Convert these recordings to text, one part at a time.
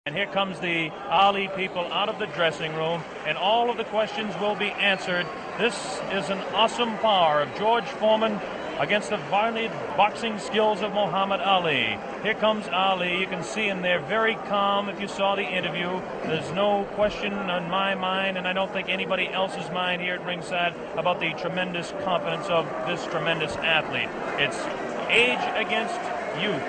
And here comes the Ali people out of the dressing room, and all of the questions will be answered. This is an awesome power of George Foreman against the varied boxing skills of Muhammad Ali. Here comes Ali. You can see him there very calm if you saw the interview. There's no question on my mind, and I don't think anybody else's mind here at ringside, about the tremendous confidence of this tremendous athlete. It's age against youth.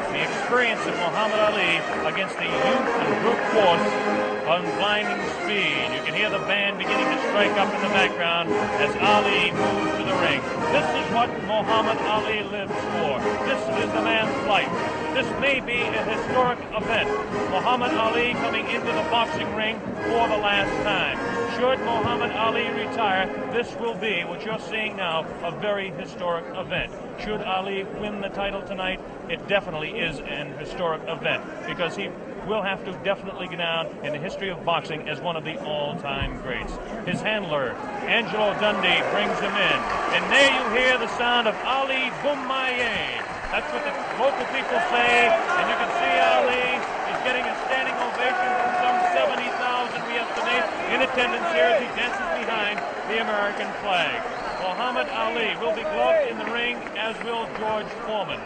The experience of Muhammad Ali against the youth and brute force on blinding speed. You can hear the band beginning to strike up in the background as Ali moves to the ring. This is what Muhammad Ali lives for. This is the man's life. This may be a historic event. Muhammad Ali coming into the boxing ring for the last time. Should Muhammad Ali retire, this will be, what you're seeing now, a very historic event. Should Ali win the title tonight, it definitely is an historic event, because he will have to definitely go down in the history of boxing as one of the all-time greats. His handler, Angelo Dundee, brings him in. And there you hear the sound of Ali Boumaier. That's what the local people say, and you can see Ali is getting a standing ovation from some 70,000, we estimate, in attendance here as he dances behind the American flag. Muhammad Ali will be gloved in the ring, as will George Foreman.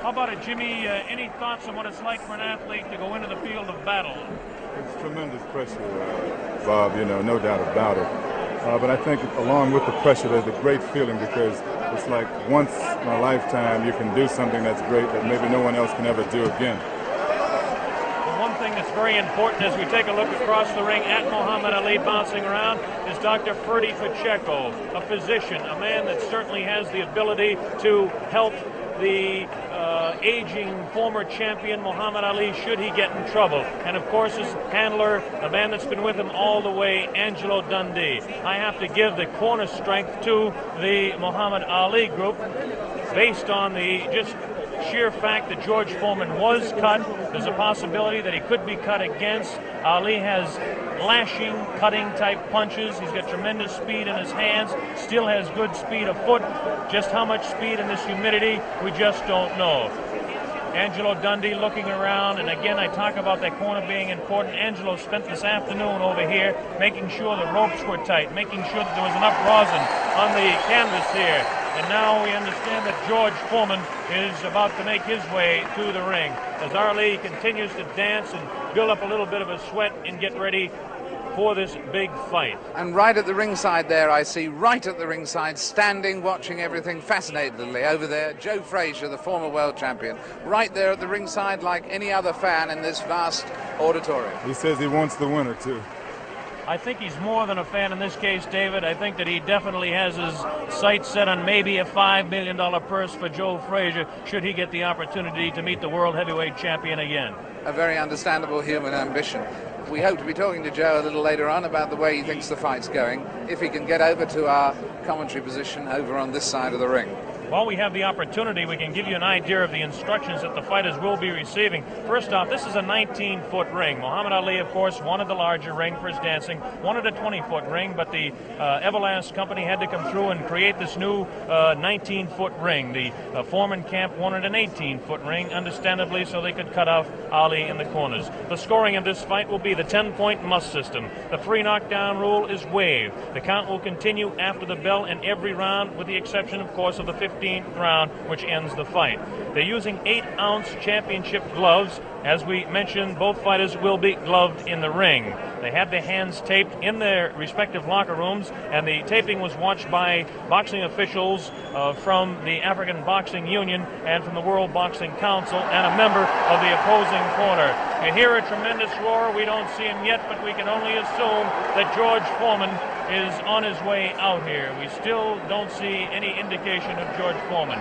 How about it, Jimmy? Any thoughts on what it's like for an athlete to go into the field of battle? It's tremendous pressure, Bob, no doubt about it. But I think along with the pressure, there's a great feeling, because it's like once in a lifetime you can do something that's great that maybe no one else can ever do again. One thing that's very important as we take a look across the ring at Muhammad Ali bouncing around is Dr. Ferdy Pacheco, a physician, a man that certainly has the ability to help the aging former champion Muhammad Ali should he get in trouble. And of course his handler, a man that's been with him all the way, Angelo Dundee. I have to give the corner strength to the Muhammad Ali group based on the just sheer fact that George Foreman was cut. There's a possibility that he could be cut against. Ali has lashing, cutting type punches. He's got tremendous speed in his hands, still has good speed of foot. Just how much speed in this humidity, we just don't know. Angelo Dundee looking around, and again I talk about that corner being important. Angelo spent this afternoon over here making sure the ropes were tight, making sure that there was enough rosin on the canvas here. And now we understand that George Foreman is about to make his way to the ring as Ali continues to dance and build up a little bit of a sweat and get ready for this big fight. And right at the ringside there, I see right at the ringside, standing, watching everything fascinatedly over there, Joe Frazier, the former world champion, right there at the ringside like any other fan in this vast auditorium. He says he wants the winner, too. I think he's more than a fan in this case, David. I think that he definitely has his sights set on maybe a $5 million purse for Joe Frazier should he get the opportunity to meet the world heavyweight champion again. A very understandable human ambition. We hope to be talking to Joe a little later on about the way he thinks the fight's going, if he can get over to our commentary position over on this side of the ring. While we have the opportunity, we can give you an idea of the instructions that the fighters will be receiving. First off, this is a 19-foot ring. Muhammad Ali, of course, wanted the larger ring for his dancing, wanted a 20-foot ring, but the Everlast company had to come through and create this new 19-foot ring. The Foreman camp wanted an 18-foot ring, understandably, so they could cut off Ali in the corners. The scoring of this fight will be the 10-point must system. The 3 knockdown rule is waived. The count will continue after the bell in every round, with the exception, of course, of the 15th round, which ends the fight. They're using 8-ounce championship gloves. As we mentioned, both fighters will be gloved in the ring. They had their hands taped in their respective locker rooms, and the taping was watched by boxing officials from the African Boxing Union and from the World Boxing Council, and a member of the opposing corner. You hear a tremendous roar. We don't see him yet, but we can only assume that George Foreman is on his way out here. We still don't see any indication of George Foreman.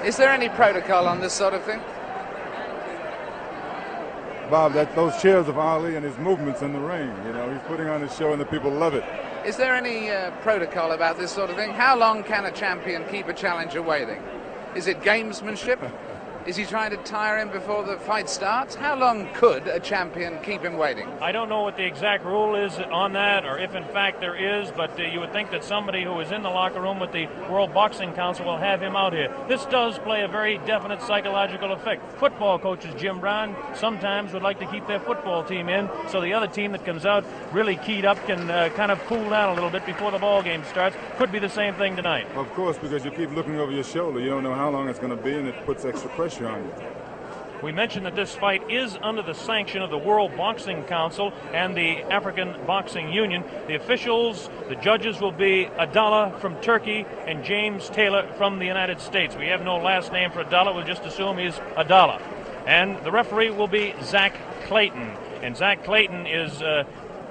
Is there any protocol on this sort of thing? Bob, those cheers of Ali and his movements in the ring, he's putting on his show and the people love it. Is there any protocol about this sort of thing? How long can a champion keep a challenger waiting? Is it gamesmanship? Is he trying to tire him before the fight starts? How long could a champion keep him waiting? I don't know what the exact rule is on that, or if in fact there is, but you would think that somebody who is in the locker room with the World Boxing Council will have him out here. This does play a very definite psychological effect. Football coaches, Jim Brown, sometimes would like to keep their football team in, so the other team that comes out really keyed up can kind of cool down a little bit before the ball game starts. Could be the same thing tonight. Of course, because you keep looking over your shoulder. You don't know how long it's going to be, and it puts extra pressure on you. We mentioned that this fight is under the sanction of the World Boxing Council and the African Boxing Union. The officials, the judges will be Adala from Turkey and James Taylor from the United States. We have no last name for Adala. We'll just assume he's Adala. And the referee will be Zach Clayton. And Zach Clayton is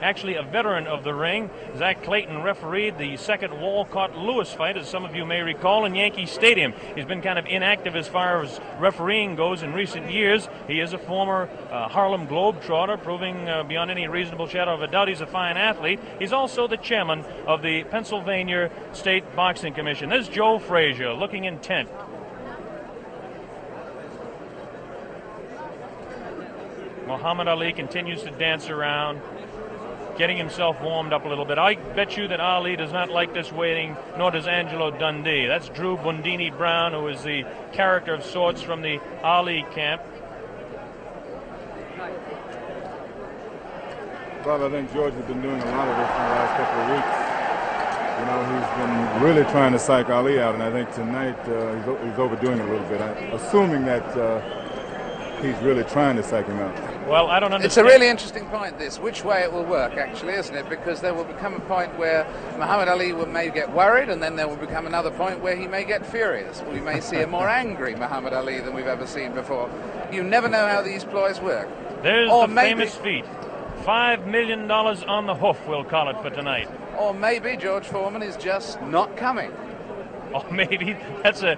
actually a veteran of the ring. Zach Clayton refereed the second Walcott-Lewis fight, as some of you may recall, in Yankee Stadium. He's been kind of inactive as far as refereeing goes in recent years. He is a former Harlem Globetrotter, proving beyond any reasonable shadow of a doubt he's a fine athlete. He's also the chairman of the Pennsylvania State Boxing Commission. There's Joe Frazier, looking intent. Muhammad Ali continues to dance around, getting himself warmed up a little bit. I bet you that Ali does not like this waiting, nor does Angelo Dundee. That's Drew Bundini Brown, who is the character of sorts from the Ali camp. Bob, I think George has been doing a lot of this in the last couple of weeks. You know, he's been really trying to psych Ali out, and I think tonight he's overdoing it a little bit. Assuming that he's really trying to psych him out. Well, I don't understand. It's a really interesting point, this, which way it will work, actually, isn't it? Because there will become a point where Muhammad Ali may get worried, and then there will become another point where he may get furious. We may see a more angry Muhammad Ali than we've ever seen before. You never know how these ploys work. There's the famous feat. $5 million on the hoof, we'll call it, for tonight. Or maybe George Foreman is just not coming. Or maybe that's a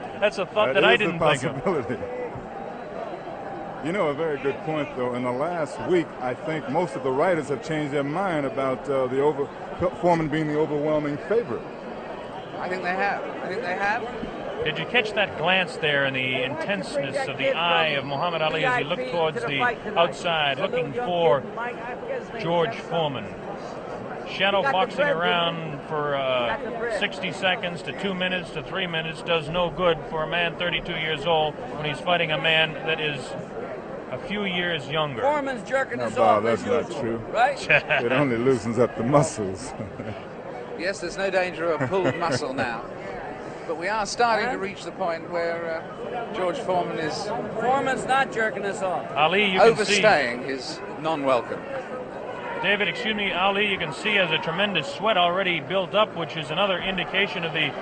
thought that I didn't think of. You know, a very good point, though. In the last week, I think most of the writers have changed their mind about Foreman being the overwhelming favorite. I think they have. Did you catch that glance there and the intenseness of the eye of Muhammad Ali as he looked towards the outside, looking for George Foreman? Shadow boxing around for 60 seconds to 2 minutes to 3 minutes does no good for a man 32 years old when he's fighting a man that is a few years younger. Foreman's jerking us Bob, off. that's not true. Right? It only loosens up the muscles. Yes, there's no danger of a pulled muscle now. But we are starting to reach the point where George Foreman is... Foreman's not jerking us off. Ali, you can overstaying his non-welcome. David, excuse me, Ali, you can see has a tremendous sweat already built up, which is another indication of the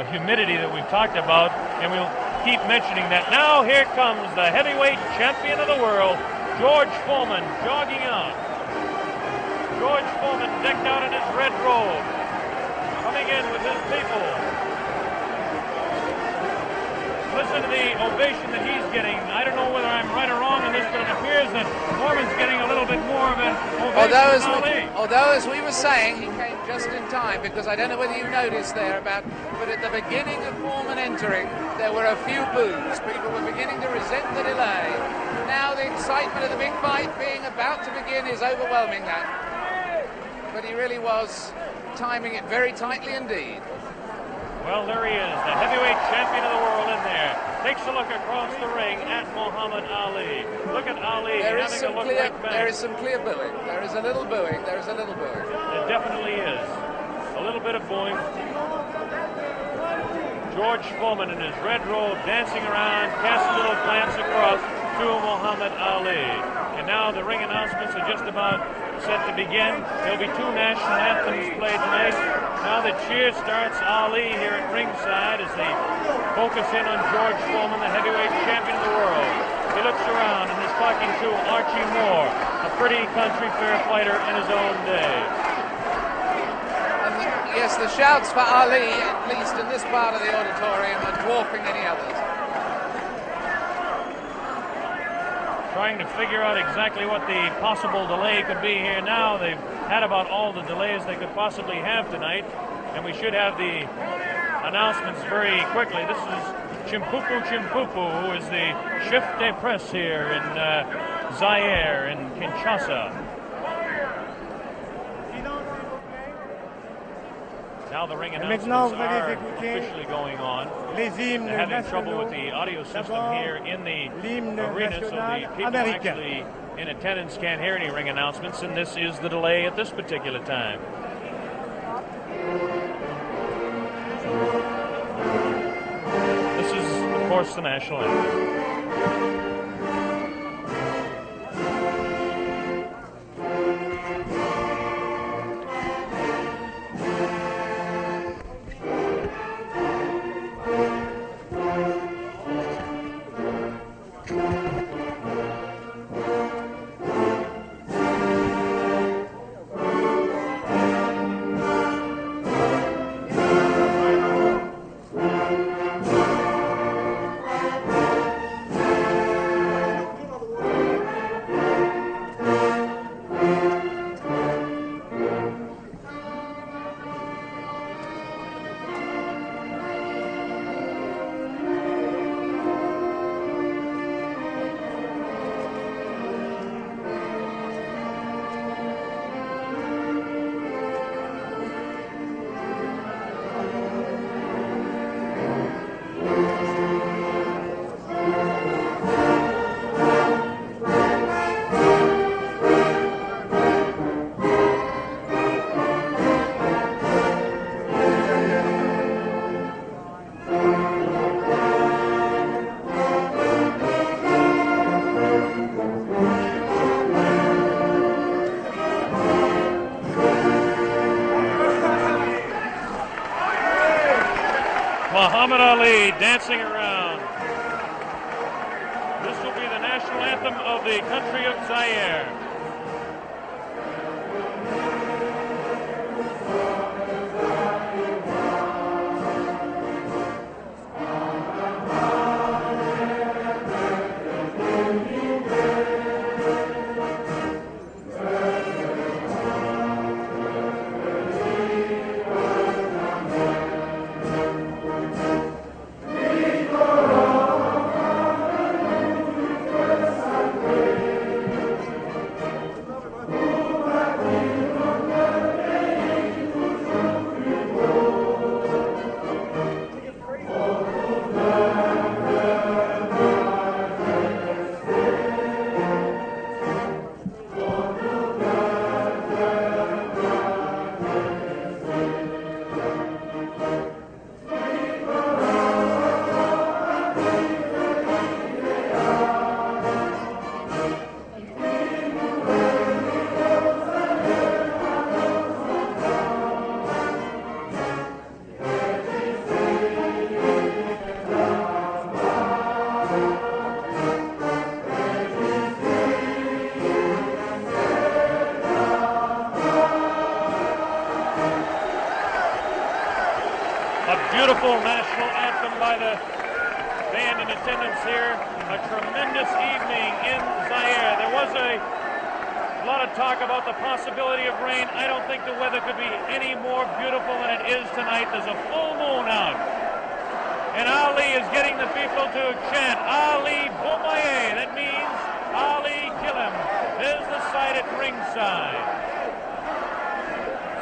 humidity that we've talked about, and we'll keep mentioning that. Now here comes the heavyweight champion of the world, George Foreman, jogging out. George Foreman decked out in his red robe, coming in with his people. Listen to the ovation that he's getting. I don't know whether I'm right or wrong on this, but it appears that Foreman's getting a little bit more of an ovation than Ali. Although, as we were saying, he came just in time, because I don't know whether you noticed there, but at the beginning of Foreman entering, there were a few boos. People were beginning to resent the delay. Now the excitement of the big fight being about to begin is overwhelming that. But he really was timing it very tightly indeed. Well, there he is, the heavyweight champion of the world in there. Takes a look across the ring at Muhammad Ali. Look at Ali having a look right back. There is some clear booing. There is a little booing. There is a little booing. It definitely is. A little bit of booing. George Foreman in his red robe dancing around, casts a little glance across to Muhammad Ali. And now the ring announcements are just about set to begin. There'll be two national anthems played tonight. Now the cheer starts. Ali here at ringside as they focus in on George Foreman, the heavyweight champion of the world. He looks around and is talking to Archie Moore, a pretty country fair fighter in his own day. And yes, the shouts for Ali, at least in this part of the auditorium, are dwarfing any others. Trying to figure out exactly what the possible delay could be here now. They've had about all the delays they could possibly have tonight, and we should have the announcements very quickly. This is Chimpupu Chimpupu, who is the chef de presse here in Zaire, in Kinshasa. Now the ring announcements are officially going on. They're having trouble with the audio system here in the arena, so the people actually in attendance can't hear any ring announcements, and this is the delay at this particular time. This is, of course, the national anthem. Muhammad Ali dancing around. This will be the national anthem of the country of Zaire. Beautiful national anthem by the band in attendance here. A tremendous evening in Zaire. There was a lot of talk about the possibility of rain. I don't think the weather could be any more beautiful than it is tonight. There's a full moon out. And Ali is getting the people to chant, Ali Boumaye. That means Ali kill him. There's the sight at ringside.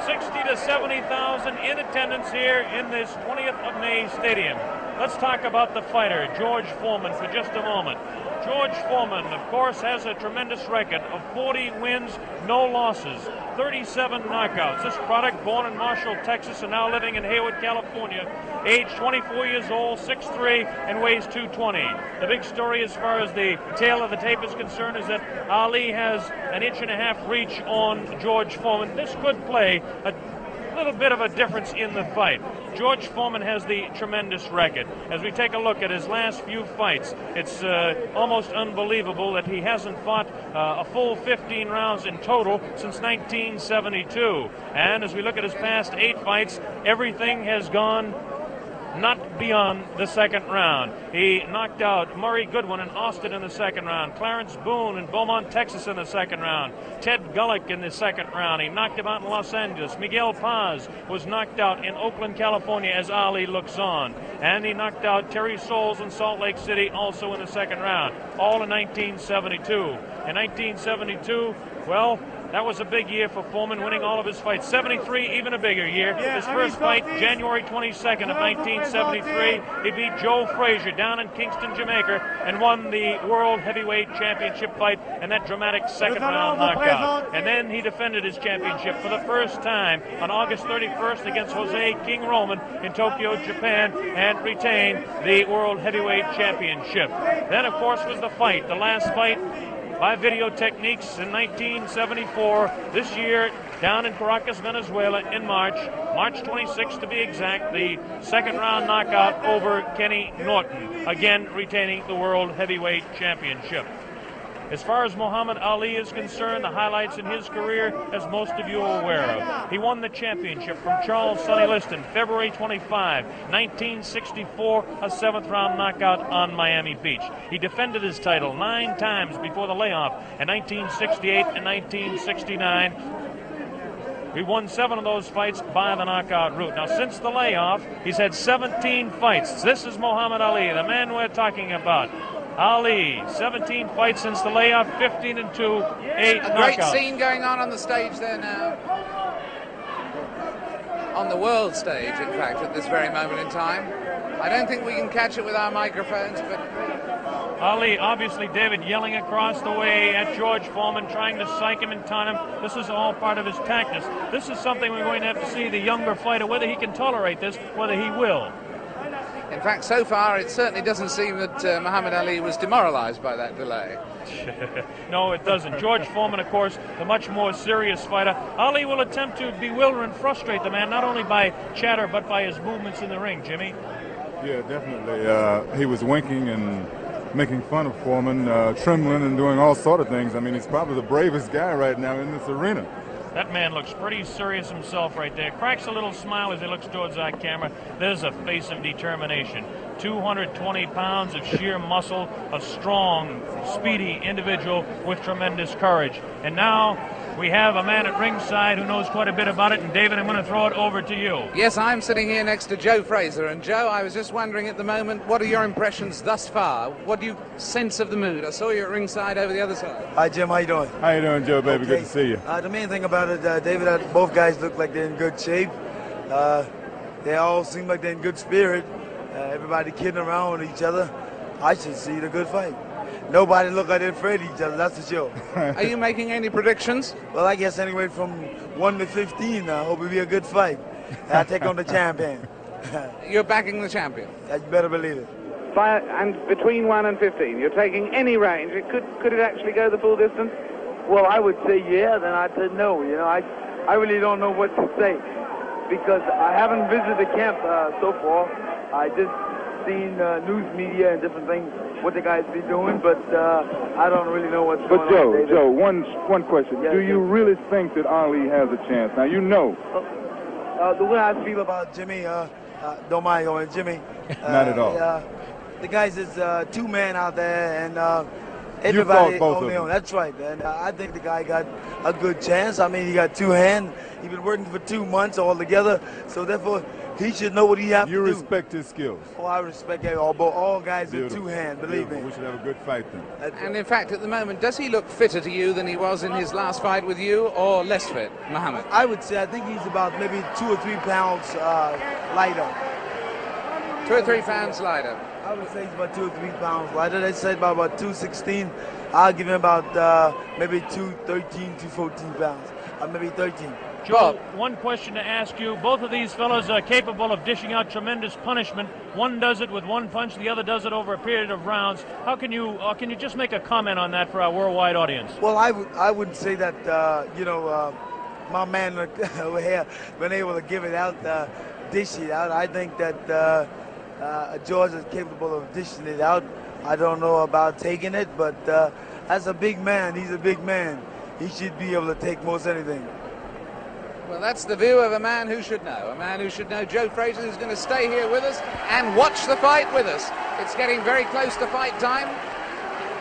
60 to 70,000 in attendance here in this 20th of May stadium. Let's talk about the fighter, George Foreman, for just a moment. George Foreman, of course, has a tremendous record of 40 wins, no losses, 37 knockouts. This product, born in Marshall, Texas, and now living in Hayward, California, age 24 years old, 6'3", and weighs 220. The big story as far as the tail of the tape is concerned is that Ali has an 1.5 inch reach on George Foreman. This could play a little bit of a difference in the fight. George Foreman has the tremendous record. As we take a look at his last few fights, it's almost unbelievable that he hasn't fought a full 15 rounds in total since 1972. And as we look at his past 8 fights, everything has gone not beyond the second round. He knocked out Murray Goodwin in Austin in the second round, Clarence Boone in Beaumont, Texas in the second round, Ted Gullick in the second round. He knocked him out in Los Angeles. Miguel Paz was knocked out in Oakland, California as Ali looks on. And he knocked out Terry Souls in Salt Lake City also in the second round, all in 1972. In 1972, well, that was a big year for Foreman, winning all of his fights. 73, even a bigger year. His first fight, January 22nd of 1973, he beat Joe Frazier down in Kingston, Jamaica, and won the World Heavyweight Championship fight and that dramatic second round knockout. And then he defended his championship for the first time on August 31st against Jose King Roman in Tokyo, Japan, and retained the World Heavyweight Championship. Then, of course, was the fight, the last fight by video techniques in 1974. This year, down in Caracas, Venezuela, in March 26th to be exact, the second round knockout over Kenny Norton, again retaining the World Heavyweight Championship. As far as Muhammad Ali is concerned, the highlights in his career, as most of you are aware of. He won the championship from Charles Sonny Liston, February 25, 1964, a seventh-round knockout on Miami Beach. He defended his title 9 times before the layoff in 1968 and 1969. He won 7 of those fights by the knockout route. Now, since the layoff, he's had 17 fights. This is Muhammad Ali, the man we're talking about. Ali, 17 fights since the layoff, 15-2, 8 knockouts. A great scene going on the stage there now. On the world stage, in fact, at this very moment in time. I don't think we can catch it with our microphones, but Ali, obviously, David, yelling across the way at George Foreman, trying to psych him and taunt him. This is all part of his tactics. This is something we're going to have to see the younger fighter, whether he can tolerate this, whether he will. in fact, so far it certainly doesn't seem that Muhammad Ali was demoralized by that delay. No, it doesn't. George Foreman, of course, the much more serious fighter. Ali will attempt to bewilder and frustrate the man, not only by chatter, but by his movements in the ring, Jimmy. Yeah, definitely. He was winking and making fun of Foreman, trembling and doing all sort of things. I mean, he's probably the bravest guy right now in this arena. That man looks pretty serious himself right there. Cracks a little smile as he looks towards that camera. There's a face of determination. 220 pounds of sheer muscle, a strong, speedy individual with tremendous courage. And now we have a man at ringside who knows quite a bit about it. And David, I'm going to throw it over to you. Yes, I'm sitting here next to Joe Fraser. And Joe, I was just wondering at the moment, what are your impressions thus far? What do you sense of the mood? I saw you at ringside over the other side. Hi, Jim. How you doing? How you doing, Joe, baby? Okay. Good to see you. The main thing about it, David, both guys look like they're in good shape. They all seem like they're in good spirit. Everybody kidding around with each other. I should see the good fight. Nobody look like they're afraid of each other, that's for sure. Are you making any predictions? Well, I guess anyway from 1 to 15, I hope it'll be a good fight. I take on the champion. You're backing the champion. You better believe it. And between 1 and 15, you're taking any range. Could it actually go the full distance? Well, I would say yeah, then I'd say no. You know, I really don't know what to say because I haven't visited the camp so far. I just seen news media and different things, what the guys be doing, but I don't really know what's going on. But Joe, one question. Yes, do you really think that Ali has a chance? Now, you know. The way I feel about Jimmy, don't mind going, Jimmy. Not at all. The guys is two-man out there, and everybody both on of their own. them. That's right, and I think the guy got a good chance. I mean, he got two hands. He's been working for 2 months all together, so therefore he should know what he has to do. You respect his skills. Oh, I respect all guys with Beautiful. two hands, believe Beautiful. me. We should have a good fight then. And in fact, at the moment, does he look fitter to you than he was in his last fight with you, or less fit, Muhammad? I would say I think he's about maybe 2 or 3 pounds lighter. 2 or 3 pounds lighter. I would say he's about 2 or 3 pounds lighter. They said about 216. I'll give him about maybe 213, 214 pounds, maybe 13. Joe, one question to ask you. Both of these fellows are capable of dishing out tremendous punishment. One does it with one punch, the other does it over a period of rounds. How can you just make a comment on that for our worldwide audience? Well, I would say that my man over here been able to give it out, dish it out. I think that George is capable of dishing it out. I don't know about taking it, but as a big man, he's a big man. He should be able to take most anything. Well, that's the view of a man who should know. A man who should know. Joe Frazier, who's going to stay here with us and watch the fight with us. It's getting very close to fight time.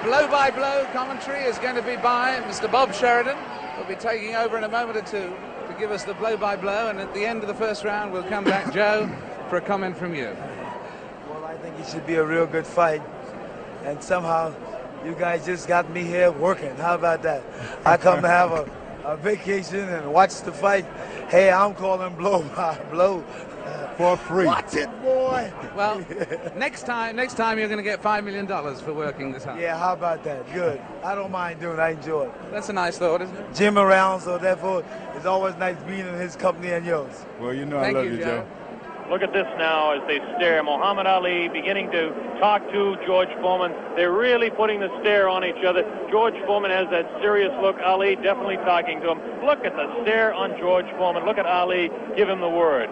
Blow-by-blow commentary is going to be by Mr. Bob Sheridan. He'll be taking over in a moment or two to give us the blow-by-blow, and at the end of the first round, we'll come back, Joe, for a comment from you. Well, I think it should be a real good fight, and somehow you guys just got me here working. How about that? I come to have a vacation and watch the fight. Hey, I'm calling blow-by-blow. For free. Watch it, boy. Well, next time you're going to get $5 million for working this hard. Yeah, how about that? Good. I don't mind doing it. I enjoy it. That's a nice thought, isn't it? Jim around, so therefore it's always nice being in his company and yours. Well, you know Thank I love you, you, Joe. Look at this now as they stare. Muhammad Ali beginning to talk to George Foreman. They're really putting the stare on each other. George Foreman has that serious look. Ali definitely talking to him. Look at the stare on George Foreman. Look at Ali give him the word.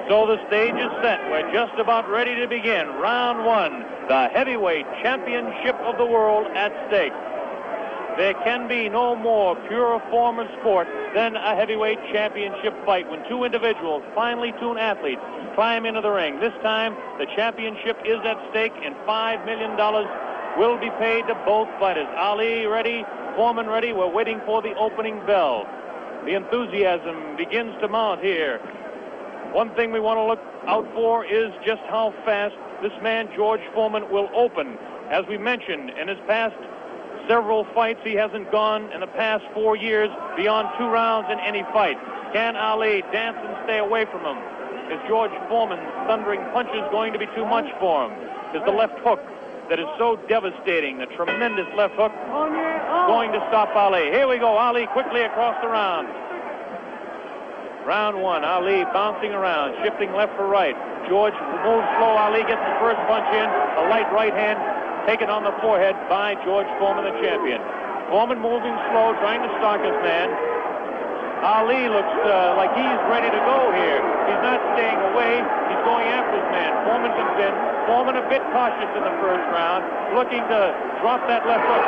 So the stage is set. We're just about ready to begin. Round one, the heavyweight championship of the world at stake. There can be no more pure form of sport than a heavyweight championship fight when two individuals, finely tuned athletes, climb into the ring. This time, the championship is at stake, and $5 million will be paid to both fighters. Ali ready, Foreman ready. We're waiting for the opening bell. The enthusiasm begins to mount here. One thing we want to look out for is just how fast this man, George Foreman, will open. As we mentioned, in his past several fights, he hasn't gone in the past 4 years beyond 2 rounds in any fight. Can Ali dance and stay away from him? Is George Foreman's thundering punches going to be too much for him? Is the left hook that is so devastating, the tremendous left hook, going to stop Ali? Here we go, Ali quickly across the round. Round one, Ali bouncing around, shifting left for right. George moves slow. Ali gets the first punch in. A light right hand taken on the forehead by George Foreman, the champion. Foreman moving slow, trying to stalk his man. Ali looks like he's ready to go here. He's not staying away. He's going after his man. Foreman comes in. Foreman a bit cautious in the first round, looking to drop that left hook.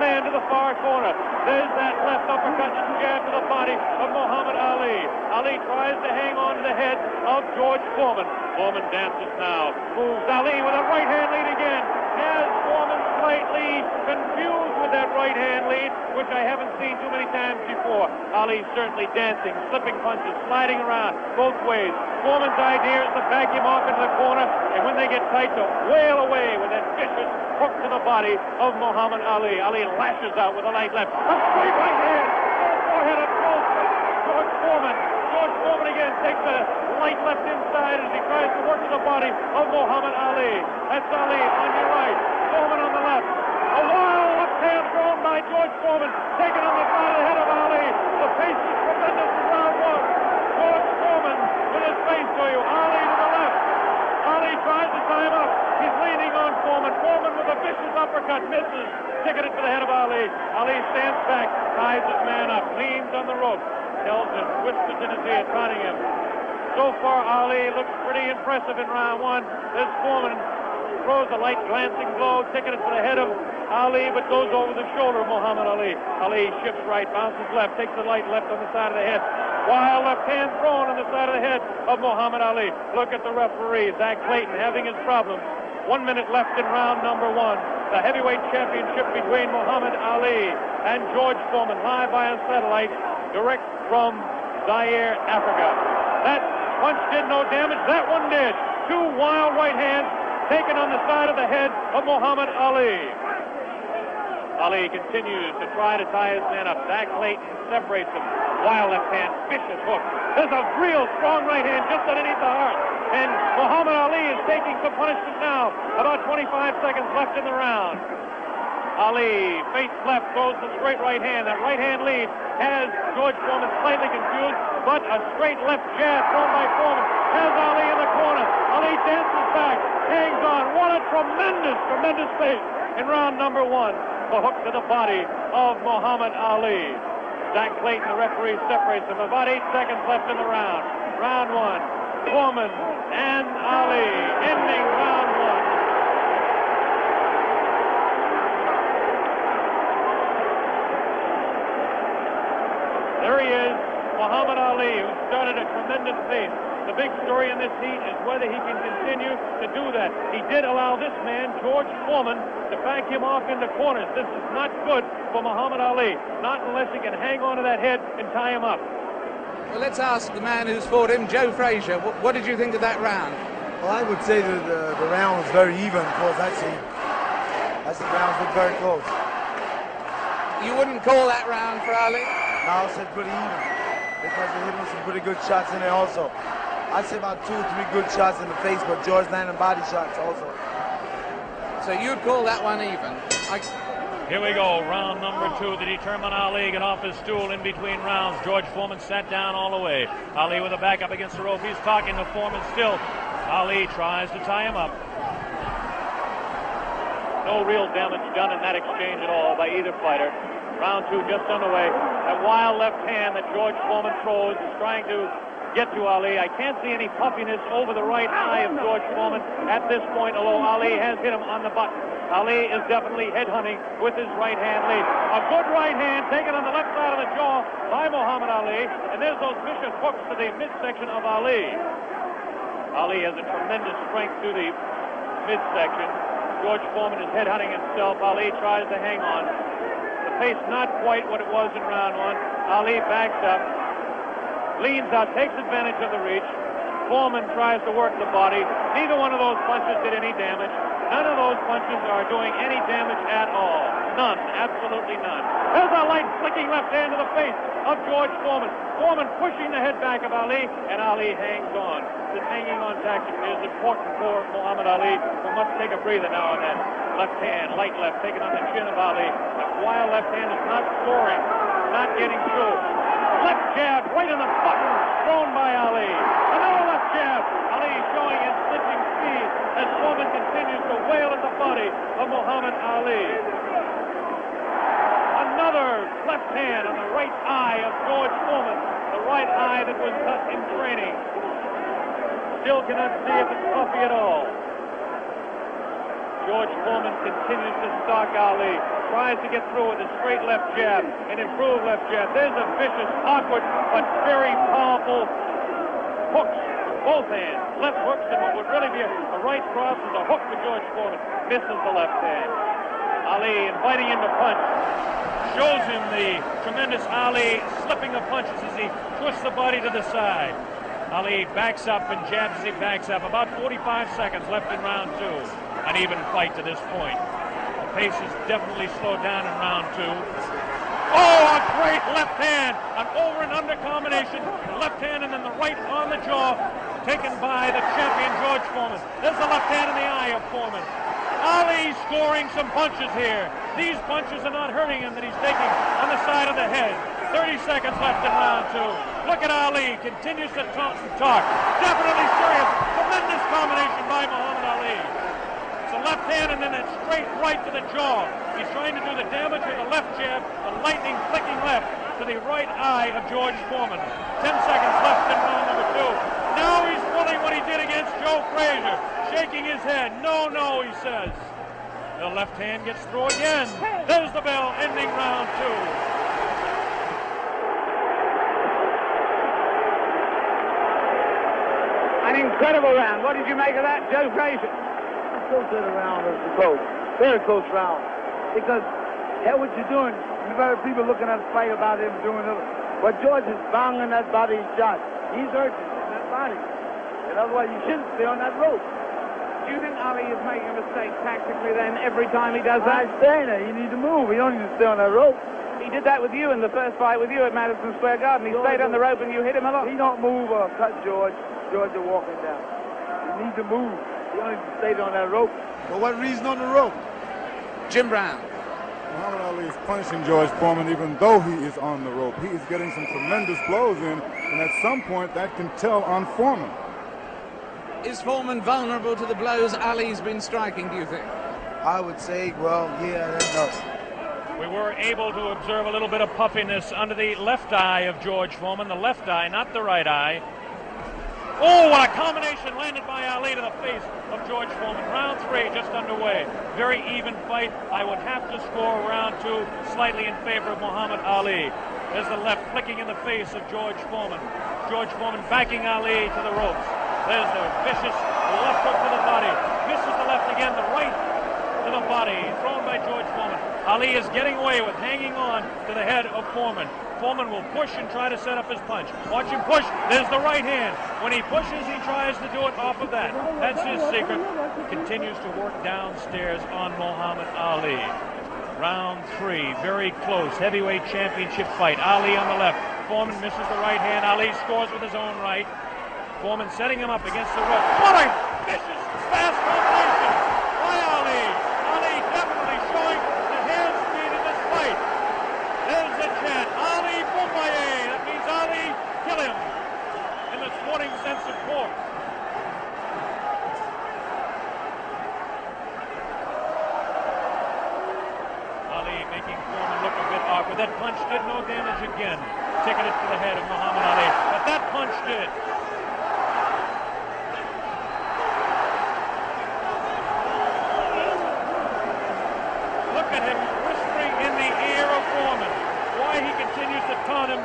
Man to the far corner. There's that left uppercut and jab to the body of Muhammad Ali. Ali tries to hang on to the head of George Foreman. Foreman dances now. Moves Ali with a right hand lead again. Has Foreman slightly confused with that right hand lead, which I haven't seen too many times before. Ali certainly dancing, slipping punches, sliding around both ways. Foreman's idea is to back him off into the corner, and when they get tight, to wail away with that vicious hook to the body of Muhammad Ali. Ali lashes out with a light left. A straight right hand. Forehead of George Foreman. George Foreman again takes a light left inside as he tries to work to the body of Muhammad Ali. That's Ali on your right. Foreman on the left. A wild left hand thrown by George Foreman. Taken on the side of the head of Ali. The pace is tremendous in round one. George Foreman with his face to you. Ali to the left. Ali tries to tie him up. He's leaning on Foreman. Foreman with a vicious uppercut misses. Ticketed for the head of Ali. Ali stands back, ties his man up, leans on the rope, tells him, whispers in his ear, taunting him. So far, Ali looks pretty impressive in round one. This Foreman throws a light glancing blow, ticketed for the head of Ali, but goes over the shoulder of Muhammad Ali. Ali shifts right, bounces left, takes the light left on the side of the head. Wild left hand thrown on the side of the head of Muhammad Ali. Look at the referee, Zach Clayton, having his problems. 1 minute left in round number one. The heavyweight championship between Muhammad Ali and George Foreman, live via satellite, direct from Zaire, Africa. That punch did no damage. That one did. 2 wild right hands taken on the side of the head of Muhammad Ali. Ali continues to try to tie his man up. Zach Clayton separates him. Wild left hand, vicious hook. There's a real strong right hand just underneath the heart. And Muhammad Ali is taking some punishment now. About 25 seconds left in the round. Ali, face left, throws the straight right hand. That right hand lead has George Foreman slightly confused, but a straight left jab thrown by Foreman has Ali in the corner. Ali dances back, hangs on. What a tremendous, tremendous pace in round number one. The hook to the body of Muhammad Ali. Zach Clayton, the referee, separates them. About 8 seconds left in the round. Round one. Foreman and Ali ending round one. Muhammad Ali, who started a tremendous pace. The big story in this heat is whether he can continue to do that. He did allow this man, George Foreman, to back him off into corners. This is not good for Muhammad Ali, not unless he can hang on to that head and tie him up. Well, let's ask the man who's fought him, Joe Frazier. What did you think of that round? Well, I would say that the round was very even, of course. I see the rounds look very close. You wouldn't call that round for Ali? No, I said pretty even because they hit him some pretty good shots in there also. I'd say about 2 or 3 good shots in the face, but George landed body shots also. So you'd call that one even? Here we go, round number 2 to determine Ali. Get off his stool in between rounds. George Foreman sat down all the way. Ali with a back up against the rope. He's talking to Foreman still. Ali tries to tie him up. No real damage done in that exchange at all by either fighter. Round 2 just underway. That wild left hand that George Foreman throws is trying to get to Ali. I can't see any puffiness over the right eye of George Foreman at this point, although Ali has hit him on the button. Ali is definitely headhunting with his right hand lead. A good right hand taken on the left side of the jaw by Muhammad Ali, and there's those vicious hooks to the midsection of Ali. Ali has a tremendous strength to the midsection. George Foreman is headhunting himself. Ali tries to hang on. The pace not quite what it was in round 1. Ali backs up, leans out, takes advantage of the reach. Foreman tries to work the body. Neither one of those punches did any damage. None of those punches are doing any damage at all. None, absolutely none. There's a light flicking left hand to the face of George Foreman. Foreman pushing the head back of Ali, and Ali hangs on. This hanging on tactic is important for Muhammad Ali, who must take a breather now and then. Left hand, light left, taken on the chin of Ali. That wild left hand is not scoring, not getting through. Left jab right in the button, thrown by Ali. Another left jab. Ali showing his slipping speed as Foreman continues to wail at the body of Muhammad Ali. Another left hand on the right eye of George Foreman, the right eye that was cut in training. Still cannot see if it's puffy at all. George Foreman continues to stalk Ali. Tries to get through with a straight left jab, an improved left jab. There's a vicious, awkward, but very powerful hooks with both hands. Left hooks, and what would really be a right cross is a hook for George Foreman. Misses the left hand. Ali inviting him to punch. Shows him the tremendous Ali slipping of punches as he twists the body to the side. Ali backs up and jabs as he backs up. About 45 seconds left in round 2. An even fight to this point. The pace is definitely slowed down in round 2. Oh, a great left hand. An over and under combination. The left hand and then the right on the jaw. Taken by the champion George Foreman. There's the left hand in the eye of Foreman. Ali scoring some punches here. These punches are not hurting him that he's taking on the side of the head. 30 seconds left in round 2. Look at Ali. Continues to talk and talk. Definitely serious. Tremendous combination by Muhammad Ali. It's a left hand and then a straight right to the jaw. He's trying to do the damage with the left jab, the lightning flicking left to the right eye of George Foreman. 10 seconds left in round number 2. Now he's pulling what he did against Joe Frazier. Shaking his head. No, no, he says. The left hand gets through again. There's the bell, ending round 2. An incredible round. What did you make of that, Joe Frazier? I still said the round was close. Very close round. Because, hell, what you're doing, you've got people looking at the fight about him doing it. But George is banging that body shot. He's urgent in that body. And otherwise, you shouldn't stay on that rope. Do you think Ali is making a mistake tactically then every time he does that? I'm saying that. You need to move. You don't need to stay on that rope. He did that with you in the first fight with you at Madison Square Garden. He stayed on the rope and you hit him a lot. He don't move or cut George. George is walking down. You need to move. You don't need to stay on that rope. For what reason on the rope? Jim Brown. Muhammad Ali is punishing George Foreman even though he is on the rope. He is getting some tremendous blows in, and at some point that can tell on Foreman. Is Foreman vulnerable to the blows Ali's been striking, do you think? I would say, well, yeah, that does. We were able to observe a little bit of puffiness under the left eye of George Foreman. The left eye, not the right eye. Oh, what a combination landed by Ali to the face of George Foreman. Round 3 just underway. Very even fight. I would have to score round 2 slightly in favor of Muhammad Ali. There's the left flicking in the face of George Foreman. George Foreman backing Ali to the ropes. There's the vicious left hook to the body. Misses the left again, the right to the body, thrown by George Foreman. Ali is getting away with hanging on to the head of Foreman. Foreman will push and try to set up his punch. Watch him push. There's the right hand. When he pushes, he tries to do it off of that. That's his secret. Continues to work downstairs on Muhammad Ali. Round 3, very close, heavyweight championship fight. Ali on the left. Foreman misses the right hand. Ali scores with his own right. Foreman setting him up against the rope. What a vicious, fast combination by Ali. Ali definitely showing the hand speed in this fight. There's the chant. Ali Boumbaye. That means Ali, kill him. In the sporting sense, of course. Ali making Foreman look a bit awkward. That punch did no damage again. Ticketed to the head of Muhammad Ali. But that punch did. Look at him whispering in the ear of Foreman. Why he continues to taunt him.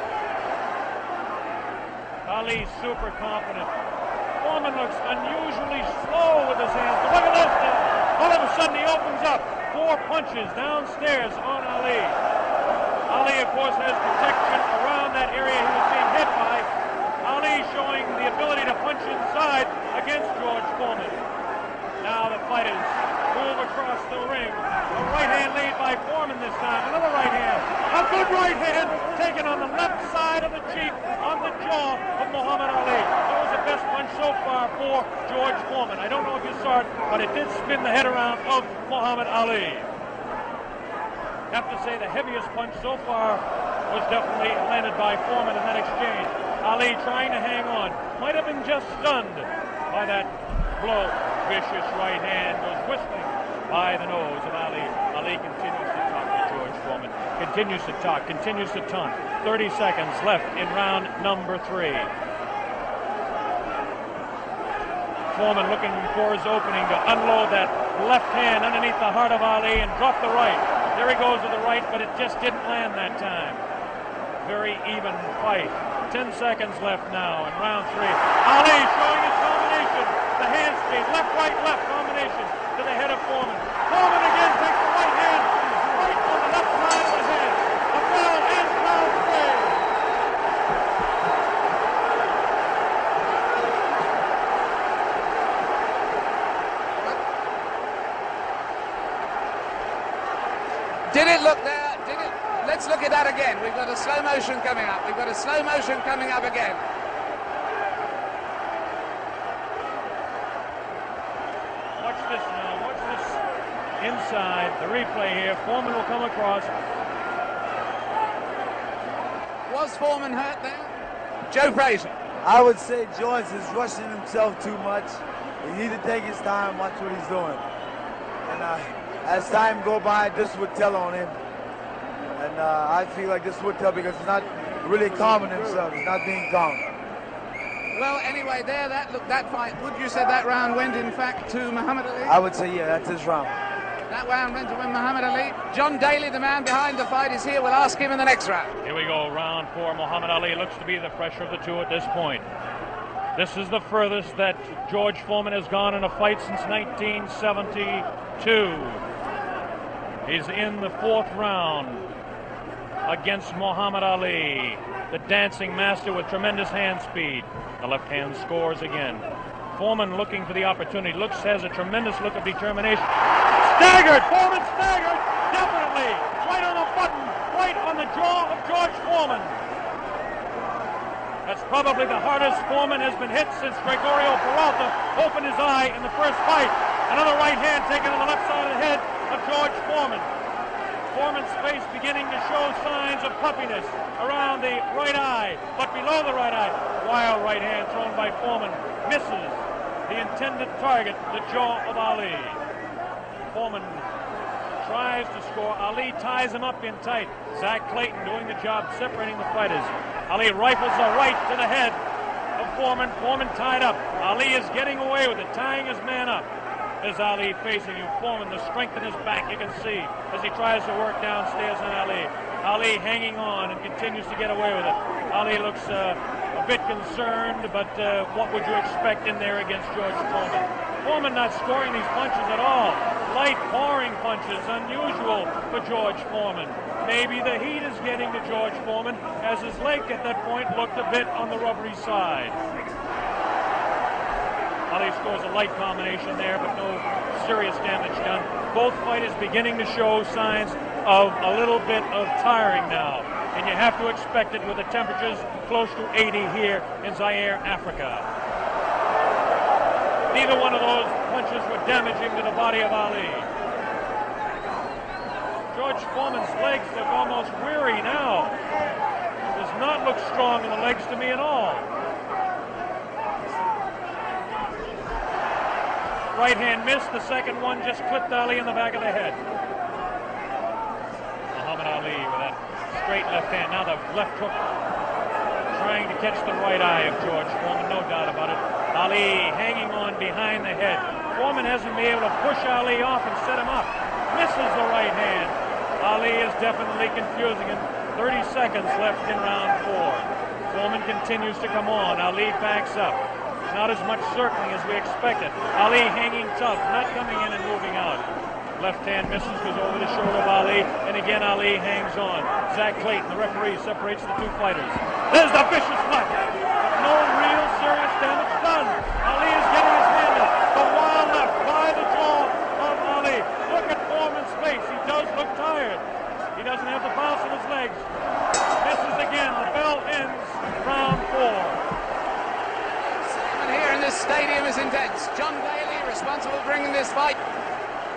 Ali super confident. Foreman looks unusually slow with his hands. But look at this now. All of a sudden he opens up. 4 punches downstairs on Ali. Ali, of course, has protection around that area he was being hit by. Ali showing the ability to punch inside against George Foreman. Now the fighters move across the ring. A right hand lead by Foreman this time. Another right hand. A good right hand taken on the left side of the cheek, on the jaw of Muhammad Ali. That was the best punch so far for George Foreman. I don't know if you saw it, but it did spin the head around of Muhammad Ali. Have to say the heaviest punch so far was definitely landed by Foreman in that exchange. Ali trying to hang on. Might have been just stunned by that blow. Vicious right hand goes whistling by the nose of Ali. Ali continues to talk to George Foreman. Continues to talk, continues to taunt. 30 seconds left in round number 3. Foreman looking for his opening to unload that left hand underneath the heart of Ali and drop the right. There he goes with the right, but it just didn't land that time. Very even fight. 10 seconds left now in round 3. Ali showing his combination. The hand speed, left, right, combination to the head of Foreman. Foreman again takes the right hand, right on the left side of the head. A bell ends round 3. Did it look there? Did it? Let's look at that again. We've got a slow motion coming up. We've got a slow motion coming up again. Watch this now. Watch this inside. The replay here. Foreman will come across. Was Foreman hurt there? Joe Frazier. I would say George is rushing himself too much. He needs to take his time, watch what he's doing. And as time go by, this would tell on him. And I feel like this would tell because he's not really calming himself. He's not being calm. Well, anyway, there, that fight, would you say that round went, in fact, to Muhammad Ali? I would say, yeah, that's his round. That round went to Muhammad Ali. John Daly, the man behind the fight, is here. We'll ask him in the next round. Here we go, round 4. Muhammad Ali looks to be the fresher of the two at this point. This is the furthest that George Foreman has gone in a fight since 1972. He's in the 4th round against Muhammad Ali, the dancing master with tremendous hand speed. The left hand scores again. Foreman looking for the opportunity. Has a tremendous look of determination. Staggered! Foreman staggered! Definitely! Right on the button! Right on the jaw of George Foreman. That's probably the hardest Foreman has been hit since Gregorio Peralta opened his eye in the first fight. Another right hand taken on the left side of the head of George Foreman. Foreman's face beginning to show signs of puffiness around the right eye, but below the right eye. Wild right hand thrown by Foreman. Misses the intended target, the jaw of Ali. Foreman tries to score. Ali ties him up in tight. Zach Clayton doing the job separating the fighters. Ali rifles a right to the head of Foreman. Foreman tied up. Ali is getting away with it, tying his man up. There's Ali facing him. Foreman, the strength in his back, you can see as he tries to work downstairs on Ali. Ali hanging on and continues to get away with it. Ali looks a bit concerned, but what would you expect in there against George Foreman? Foreman not scoring these punches at all. Light pouring punches, unusual for George Foreman. Maybe the heat is getting to George Foreman, as his leg at that point looked a bit on the rubbery side. Ali scores a light combination there, but no serious damage done. Both fighters beginning to show signs of a little bit of tiring now, and you have to expect it with the temperatures close to 80 here in Zaire, Africa. Neither one of those punches were damaging to the body of Ali. George Foreman's legs look almost weary now. Does not look strong in the legs to me at all. Right hand missed, the second one just clipped Ali in the back of the head. Muhammad Ali with that straight left hand. Now the left hook trying to catch the right eye of George Foreman, no doubt about it. Ali hanging on behind the head. Foreman hasn't been able to push Ali off and set him up. Misses the right hand. Ali is definitely confusing him. 30 seconds left in round 4. Foreman continues to come on. Ali backs up. Not as much circling as we expected. Ali hanging tough, not coming in and moving out. Left hand misses, goes over the shoulder of Ali, and again Ali hangs on. Zach Clayton, the referee, separates the two fighters. There's the vicious left. No real serious damage done. Ali is getting his hand up. The wild left by the jaw of Ali. Look at Foreman's face. He does look tired. He doesn't have the bounce in his legs. Misses again. The bell ends round 4. Here in this stadium is intense. John Daly, responsible for bringing this fight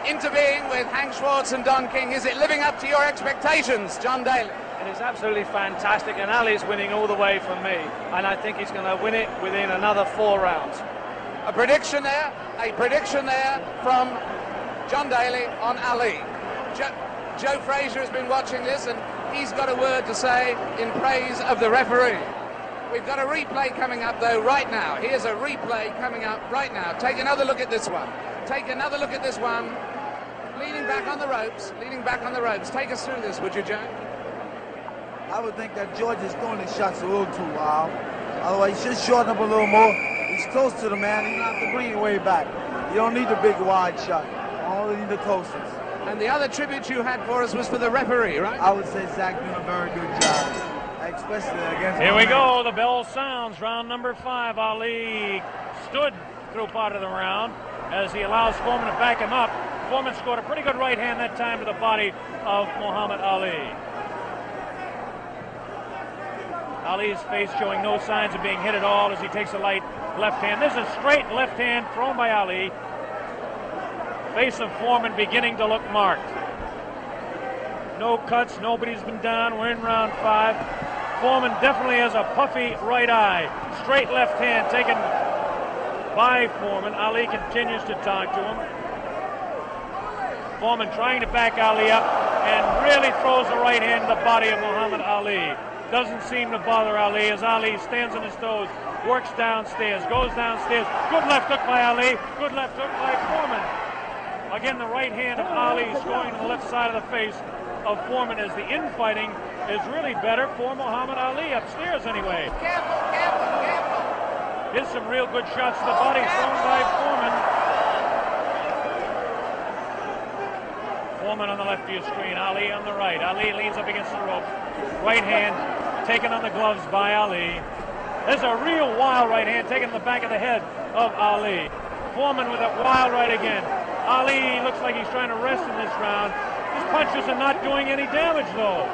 into being with Hank Schwartz and Don King. Is it living up to your expectations, John Daly? It is absolutely fantastic, and Ali's winning all the way from me, and I think he's going to win it within another 4 rounds. A prediction there from John Daly on Ali. Joe Frazier has been watching this, and he's got a word to say in praise of the referee. We've got a replay coming up, though, right now. Here's a replay coming up right now. Take another look at this one. Take another look at this one. Leaning back on the ropes. Leaning back on the ropes. Take us through this, would you, Joe? I would think that George is throwing his shots a little too wild. Otherwise, he should shorten up a little more. He's close to the man. He doesn't have to bring it way back. You don't need the big wide shot. You only need the closest. And the other tribute you had for us was for the referee, right? I would say Zach doing a very good job. Especially against Here we go. The bell sounds. Round number 5. Ali stood through part of the round as he allows Foreman to back him up. Foreman scored a pretty good right hand that time to the body of Muhammad Ali. Ali's face showing no signs of being hit at all as he takes a light left hand. This is a straight left hand thrown by Ali. Face of Foreman beginning to look marked. No cuts. Nobody's been down. We're in round 5. Foreman definitely has a puffy right eye. Straight left hand taken by Foreman. Ali continues to talk to him. Foreman trying to back Ali up and really throws the right hand to the body of Muhammad Ali. Doesn't seem to bother Ali as Ali stands on his toes, works downstairs, goes downstairs. Good left hook by Ali. Good left hook by Foreman. Again, the right hand of Ali is going to the left side of the face of Foreman as the infighting is really better for Muhammad Ali, upstairs anyway. Careful. Here's some real good shots to the body thrown by Foreman. Foreman on the left of your screen, Ali on the right. Ali leans up against the rope. Right hand taken on the gloves by Ali. There's a real wild right hand taken in the back of the head of Ali. Foreman with that wild right again. Ali looks like he's trying to rest in this round. His punches are not doing any damage, though.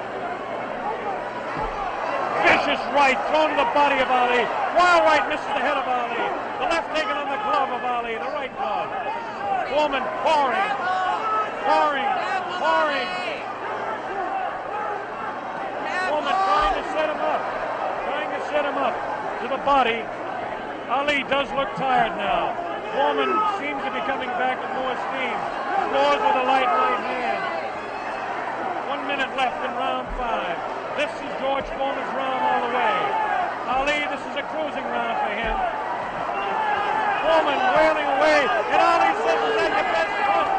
Vicious right thrown to the body of Ali. Wild right misses the head of Ali. The left taken on the glove of Ali, the right glove. Foreman pouring. Foreman trying to set him up to the body. Ali does look tired now. Foreman seems to be coming back with more steam. Scores with a light right hand. 1 minute left in round 5. This is George Foreman's round all the way. Ali, this is a cruising round for him. Foreman wailing away, and Ali says, "Is that your best punch?"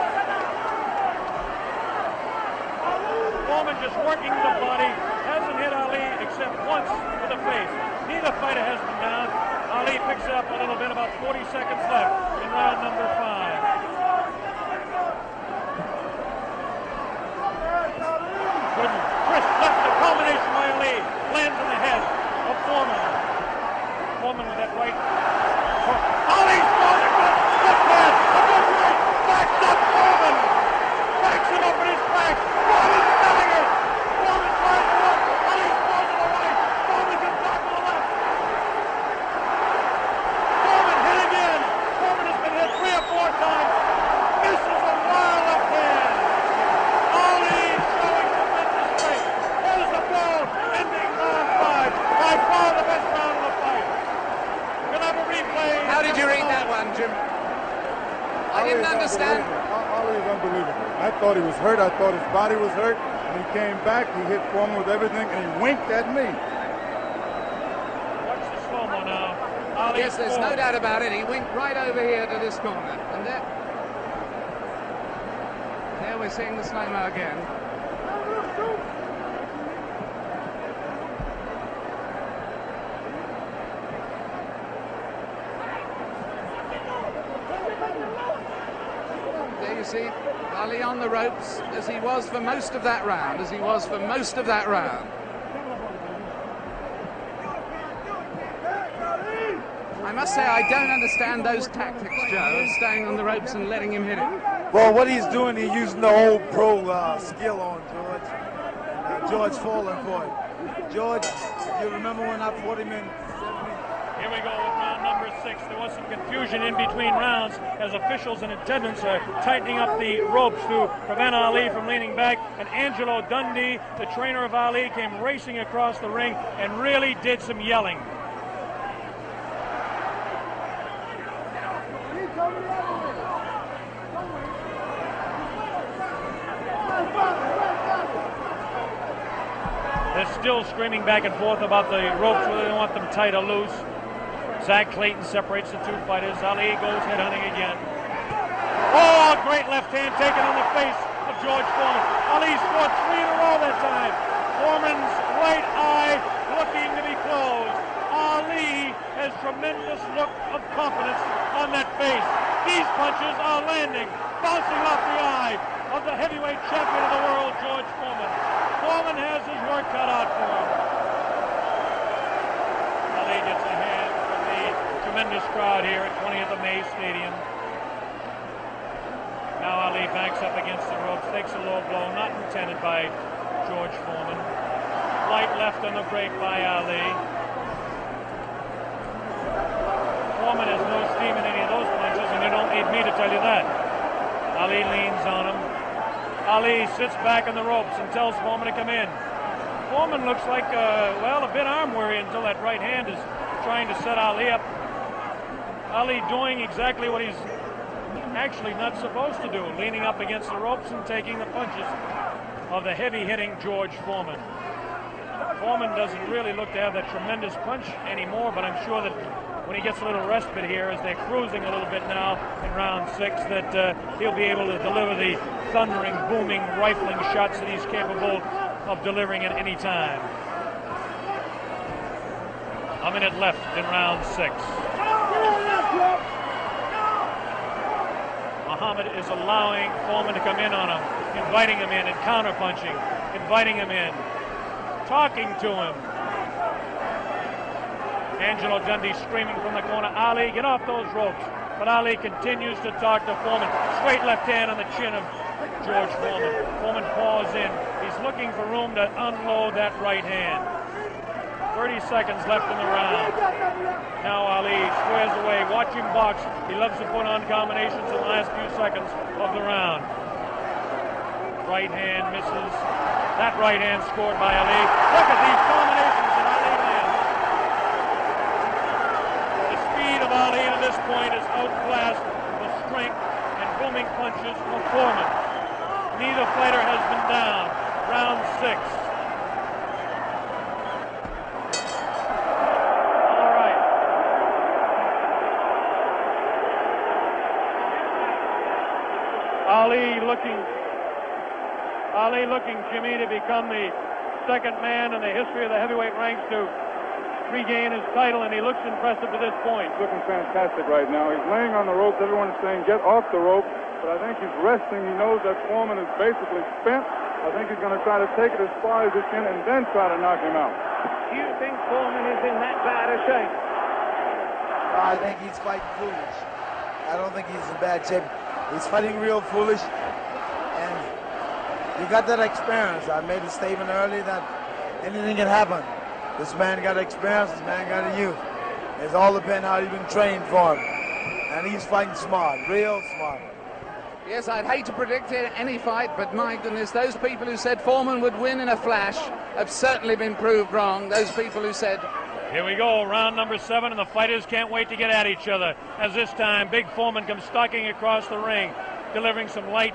Foreman Foreman just working the body, hasn't hit Ali except once with the face. Neither fighter has been down. Ali picks it up a little bit, about 40 seconds left in round number 5. Good crisp left, the combination by Ali lands in the head of Foreman. Foreman with that right. Ali's throwing a good pass, a good right, backs up Foreman. Backs him up in his back. Foreman's selling it. Foreman's trying to look. Ali's throwing to the right. Foreman can block to the left. Foreman hit again. Foreman has been hit 3 or 4 times. Misses a wild left hand. Ali showing tremendous strength. There's the bell ending round 5. By far the best round of the fight. We'll have a replay. How did you read that one, Jim? I didn't understand. Ali is unbelievable. I thought he was hurt. I thought his body was hurt. And he came back. He hit Foreman with everything, and he winked at me. Watch the slow-mo now. Ali Yes, there's no doubt about it. He winked right over here to this corner. And there we're seeing the slow-mo again. There you see Ali on the ropes as he was for most of that round, I must say I don't understand those tactics, Joe, of staying on the ropes and letting him hit it. Well, what he's doing, he's using the old pro skill on George. And, George falling for it. George, you remember when I fought him in 70? Here we go with round number 6. There was some confusion in between rounds as officials and attendants are tightening up the ropes to prevent Ali from leaning back. And Angelo Dundee, the trainer of Ali, came racing across the ring and really did some yelling. They're still screaming back and forth about the ropes, whether they want them tight or loose. Zach Clayton separates the 2 fighters. Ali goes headhunting again. Oh, a great left hand taken on the face of George Foreman. Ali scored 3 in a row that time. Foreman's right eye looking to be closed. Ali has tremendous look of confidence on that face. These punches are landing, bouncing off the eye of the heavyweight champion of the world, George Foreman. Foreman has his work cut out for him. Ali gets a hand from the tremendous crowd here at 20th of May Stadium. Now Ali backs up against the ropes, takes a low blow, not intended by George Foreman. Light left on the break by Ali. Foreman has no steam in any of those punches, and you don't need me to tell you that. Ali leans on him. Ali sits back on the ropes and tells Foreman to come in. Foreman looks like, well, a bit arm weary until that right hand is trying to set Ali up. Ali doing exactly what he's actually not supposed to do, leaning up against the ropes and taking the punches of the heavy-hitting George Foreman. Foreman doesn't really look to have that tremendous punch anymore, but I'm sure that when he gets a little respite here, as they're cruising a little bit now in round 6, that he'll be able to deliver the thundering, booming, rifling shots that he's capable of delivering at any time. A minute left in round 6. Muhammad is allowing Foreman to come in on him, inviting him in and counter-punching, inviting him in, talking to him. Angelo Dundee screaming from the corner, Ali, get off those ropes. But Ali continues to talk to Foreman. Straight left hand on the chin of George Foreman. Foreman paws in. He's looking for room to unload that right hand. 30 seconds left in the round. Now Ali squares away. Watch him box. He loves to put on combinations in the last few seconds of the round. Right hand misses. That right hand scored by Ali. Look at these combinations that Ali lands. The speed of Ali to this point is outclassed the strength and booming punches of Foreman. Neither fighter has been down. Round 6. Ali looking, Jimmy, to become the second man in the history of the heavyweight ranks to regain his title, and he looks impressive to this point. He's looking fantastic right now. He's laying on the ropes. Everyone is saying, get off the rope. But I think he's resting. He knows that Foreman is basically spent. I think he's going to try to take it as far as he can and then try to knock him out. Do you think Foreman is in that bad a shape? I think he's fighting foolish. I don't think he's in bad shape. He's fighting real foolish. And you got that experience. I made a statement earlier that anything can happen. This man got experience. This man got a youth. It's all depends how you've been trained for him. And he's fighting smart, real smart. Yes, I'd hate to predict any fight, but my goodness, those people who said Foreman would win in a flash have certainly been proved wrong. Those people who said... Here we go, round number 7, and the fighters can't wait to get at each other. As this time, Big Foreman comes stalking across the ring, delivering some light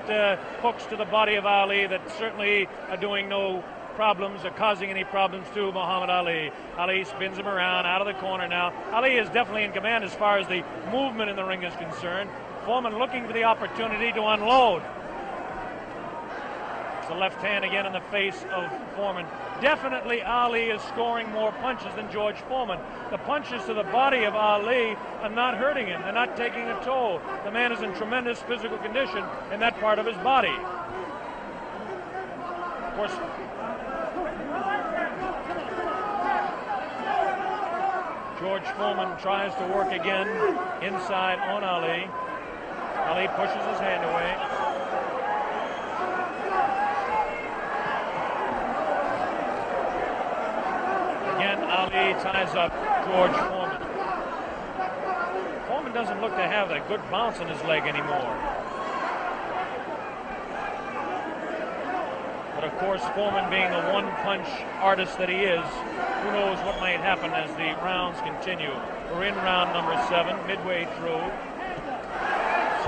hooks to the body of Ali that certainly are doing no problems or causing any problems to Muhammad Ali. Ali spins him around out of the corner now. Ali is definitely in command as far as the movement in the ring is concerned. Foreman looking for the opportunity to unload. It's a left hand again in the face of Foreman. Definitely Ali is scoring more punches than George Foreman. The punches to the body of Ali are not hurting him. They're not taking a toll. The man is in tremendous physical condition in that part of his body. Of course, George Foreman tries to work again inside on Ali. Ali pushes his hand away. Again, Ali ties up George Foreman. Foreman doesn't look to have a good bounce in his leg anymore. But of course, Foreman being the one-punch artist that he is, who knows what might happen as the rounds continue. We're in round number 7, midway through.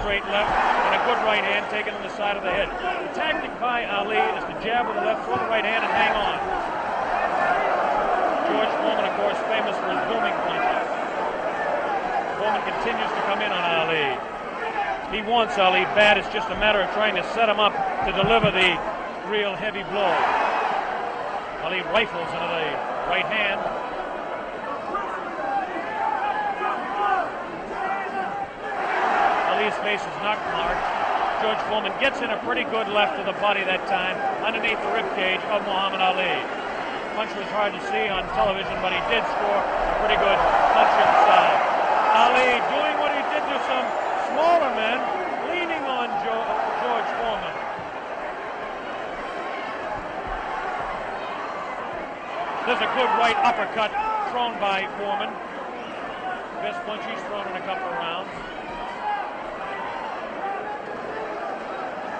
Straight left and a good right hand taken on the side of the head. The tactic by Ali is to jab with the left, throw the right hand, and hang on. George Foreman, of course, famous for his booming punches. Foreman continues to come in on Ali. He wants Ali bad. It's just a matter of trying to set him up to deliver the real heavy blow. Ali rifles into the right hand. Ali's face is not marked. George Foreman gets in a pretty good left to the body that time, underneath the ribcage of Muhammad Ali. Punch was hard to see on television, but he did score a pretty good punch inside. Ali doing what he did to some smaller men, leaning on George Foreman. There's a good right uppercut thrown by Foreman. Best punch he's thrown in a couple of rounds.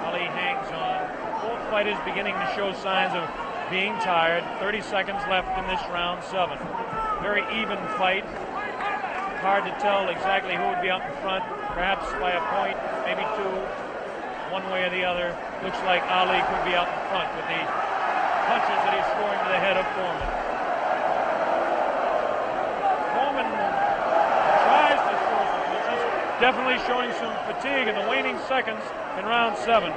Ali hangs on. Both fighters beginning to show signs of being tired. 30 seconds left in this round 7. Very even fight. Hard to tell exactly who would be out in front. Perhaps by a point, maybe 2, one way or the other. Looks like Ali could be out in front with the punches that he's scoring to the head of Foreman. Foreman tries to score some punches, definitely showing some fatigue in the waning seconds in round 7.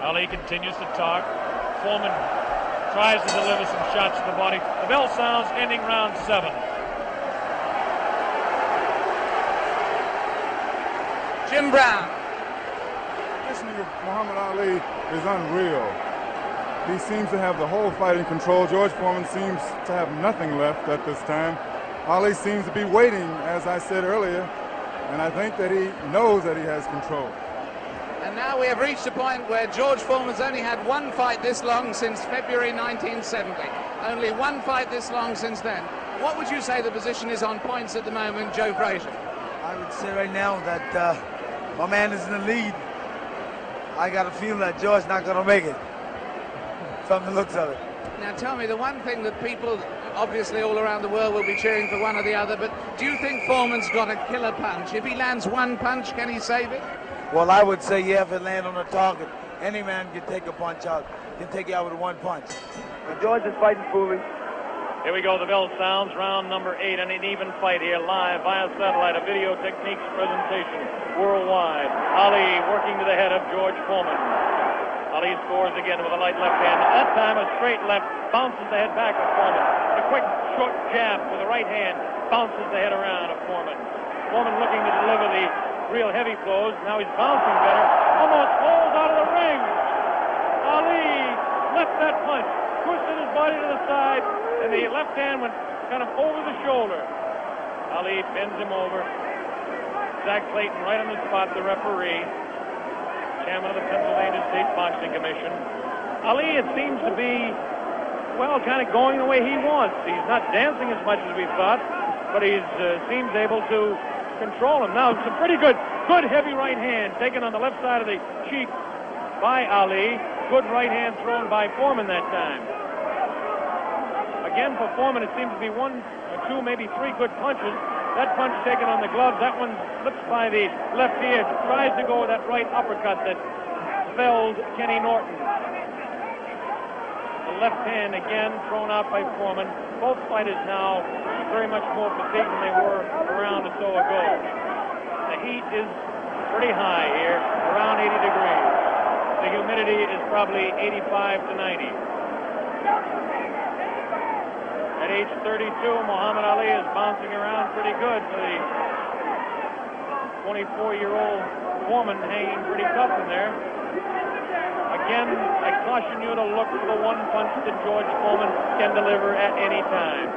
Ali continues to talk. Foreman tries to deliver some shots to the body. The bell sounds, ending round 7. Jim Brown. Listening to Muhammad Ali is unreal. He seems to have the whole fight in control. George Foreman seems to have nothing left at this time. Ali seems to be waiting, as I said earlier, and I think that he knows that he has control. And now we have reached a point where George Foreman's only had one fight this long since February 1970. Only one fight this long since then. What would you say the position is on points at the moment, Joe Frazier? I would say right now that my man is in the lead. I got a feeling that George's not going to make it, from the looks of it. Now tell me, the one thing that people, obviously all around the world, will be cheering for one or the other, but do you think Foreman's got a killer punch? If he lands one punch, can he save it? Well, I would say, yeah, if it lands on the target, any man can take a punch out, can take you out with one punch. But George is fighting foolish. Here we go, the bell sounds, round number 8, and an even fight here live via satellite, a video techniques presentation worldwide. Ali working to the head of George Foreman. Ali scores again with a light left hand. That time a straight left, bounces the head back of Foreman. A quick short jab with the right hand, bounces the head around of Foreman. Foreman looking to deliver the real heavy blows. Now he's bouncing better. Almost falls out of the ring. Ali left that punch, twisted his body to the side, and the left hand went kind of over the shoulder. Ali bends him over. Zach Clayton right on the spot, the referee, chairman of the Pennsylvania State Boxing Commission. Ali, it seems to be, well, kind of going the way he wants. He's not dancing as much as we thought, but he seems able to control him. Now, some pretty good heavy right hand taken on the left side of the cheek by Ali. Good right hand thrown by Foreman that time. Again, for Foreman, it seems to be 1 or 2, maybe 3 good punches. That punch taken on the glove, that one slips by the left ear, tries to go with that right uppercut that felled Kenny Norton. The left hand again thrown out by Foreman. Both fighters now very much more fatigued than they were a round or so ago. The heat is pretty high here, around 80 degrees. The humidity is probably 85 to 90. At age 32, Muhammad Ali is bouncing around pretty good for the 24-year-old Foreman, hanging pretty tough in there. Again, I caution you to look for the one punch that George Foreman can deliver at any time.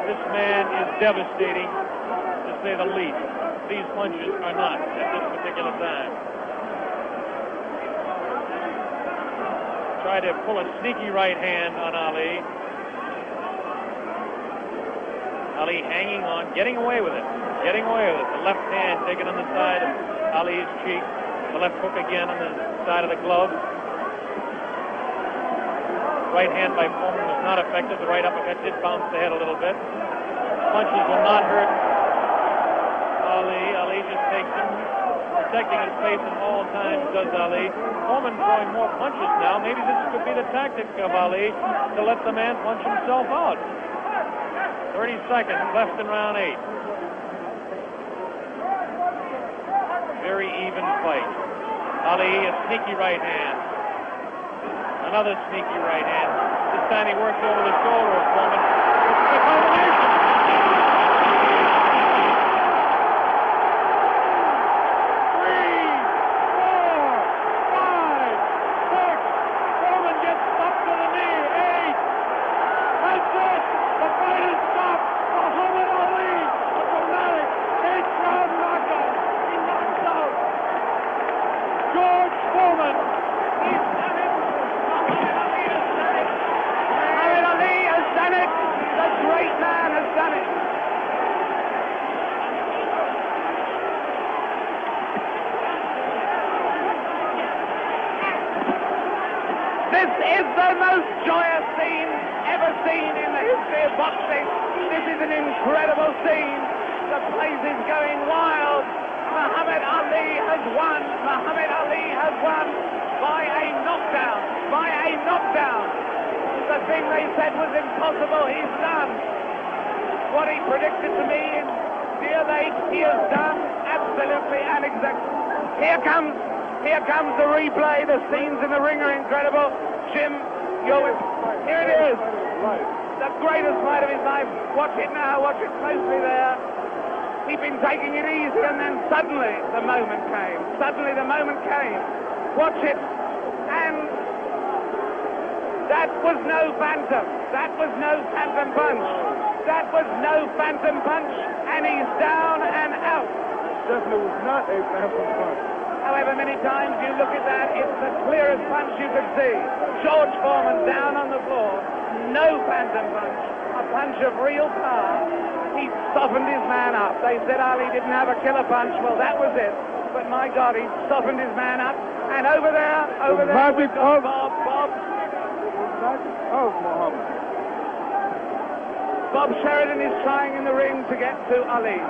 This man is devastating, to say the least. These punches are not at this particular time. Try to pull a sneaky right hand on Ali. Ali hanging on, getting away with it. The left hand taken on the side of Ali's cheek. The left hook again on the side of the glove. Right hand by Foreman was not effective. The right uppercut did bounce the head a little bit. Punches will not hurt Ali. Ali just takes him, protecting his face at all times, does Ali. Foreman throwing more punches now. Maybe this could be the tactic of Ali to let the man punch himself out. 30 seconds left in round 8. Very even fight. Ali, a sneaky right hand. Another sneaky right hand. This time he works over the shoulder of Foreman. It's a combination. 3, 4, 5, 6. Foreman gets up to the knee. 8. That's it. The fight is stopped. Muhammad Ali, a dramatic 8th-round knockout. He knocks out George Foreman. He's done it. Muhammad Ali has done it. Muhammad Ali has done it. The great man has done it. This is the most joyous scene ever seen in the history of boxing. This is an incredible scene. The place is going wild. Muhammad Ali has won. Muhammad Ali has won by a knockdown. By a knockdown. The thing they said was impossible, he's done. What he predicted to me in dear late, he has done absolutely and exactly. Here comes the replay. The scenes in the ring are incredible. Jim, here it is. The greatest fight of his life. Watch it now. Watch it closely there. He'd been taking it easy, and then suddenly the moment came. Watch it. And that was no phantom. That was no phantom punch. And he's down and out. Definitely was not a phantom punch. However many times you look at that, it's the clearest punch you could see. George Foreman down on the floor. No phantom punch. A punch of real power. He softened his man up. They said Ali didn't have a killer punch. Well, that was it. But my God, he softened his man up. And over there, we've got Bob. Muhammad. Bob Sheridan is trying in the ring to get to Ali.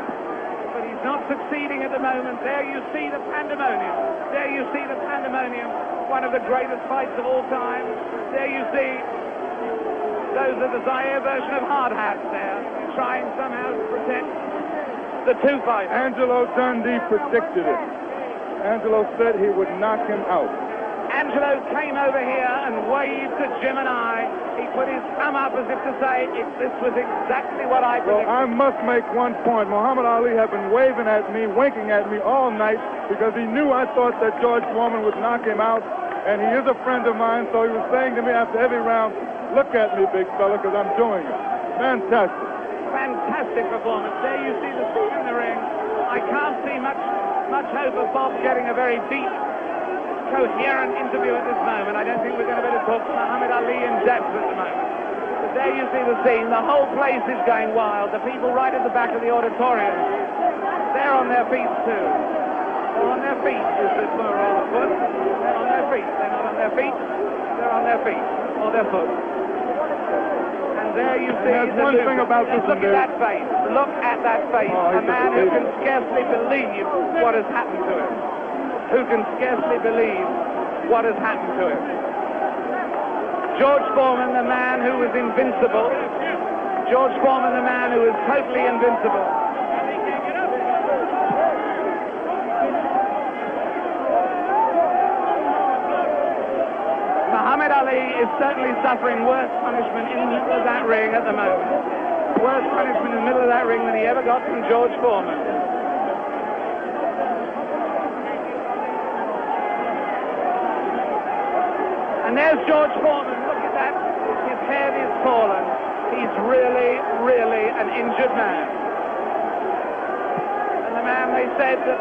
But he's not succeeding at the moment. There you see the pandemonium. One of the greatest fights of all time. There you see Those are the Zaire version of hard hats there, trying somehow to protect the two fighters. Angelo Dundee predicted it. Angelo said he would knock him out. Angelo came over here and waved to Jim and I. He put his thumb up as if to say, this was exactly what I predicted. Well, I must make one point. Muhammad Ali had been waving at me, winking at me all night because he knew I thought that George Foreman would knock him out, and he is a friend of mine, so he was saying to me after every round, look at me, big fella, because I'm doing it. Fantastic. Fantastic performance. There you see the scene in the ring. I can't see much hope of Bob getting a very deep, coherent interview at this moment. I don't think we're going to be able to talk to Muhammad Ali in depth at the moment. But there you see the scene. The whole place is going wild. The people right at the back of the auditorium, they're on their feet too. They're on their feet, is the plural of foot. They're on their feet. They're not on their feet. They're on their feet, or their foot. And there you see There's one thing about this look at that face. Look at that face. Oh, a man who can scarcely believe what has happened to him. Who can scarcely believe what has happened to him. George Foreman, the man who was invincible. George Foreman, the man who was totally invincible. Muhammad Ali is certainly suffering worse punishment in the middle of that ring at the moment. Worse punishment in the middle of that ring than he ever got from George Foreman. And there's George Foreman. Look at that. His head is fallen. He's really, really an injured man. And the man, they said, that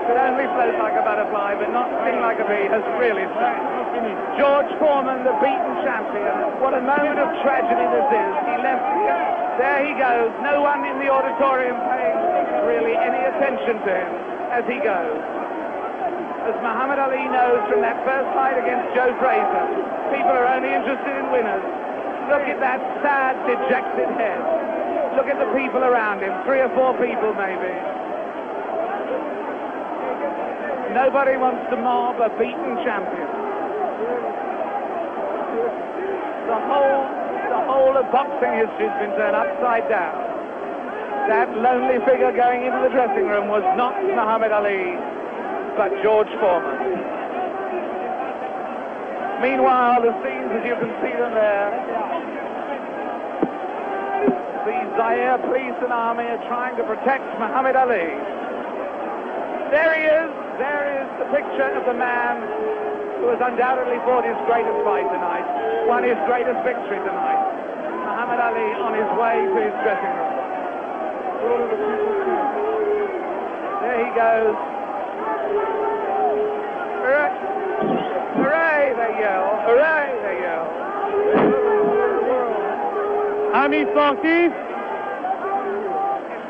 could only float like a butterfly but not sting like a bee, has really stung. George Foreman, the beaten champion. What a moment of tragedy this is. He left here. There he goes. No one in the auditorium paying really any attention to him as he goes. As Muhammad Ali knows from that first fight against Joe Frazier, people are only interested in winners. Look at that sad, dejected head. Look at the people around him, 3 or 4 people maybe. Nobody wants to mob a beaten champion. The whole of boxing history has been turned upside down. That lonely figure going into the dressing room was not Muhammad Ali, but George Foreman. Meanwhile, the scenes, as you can see them there, the Zaire police and army are trying to protect Muhammad Ali. There he is. There is the picture of the man who has undoubtedly fought his greatest fight tonight, won his greatest victory tonight. Muhammad Ali on his way to his dressing room. There he goes. Hooray! Hooray, they yell. Hooray, they yell. Ami sportif. In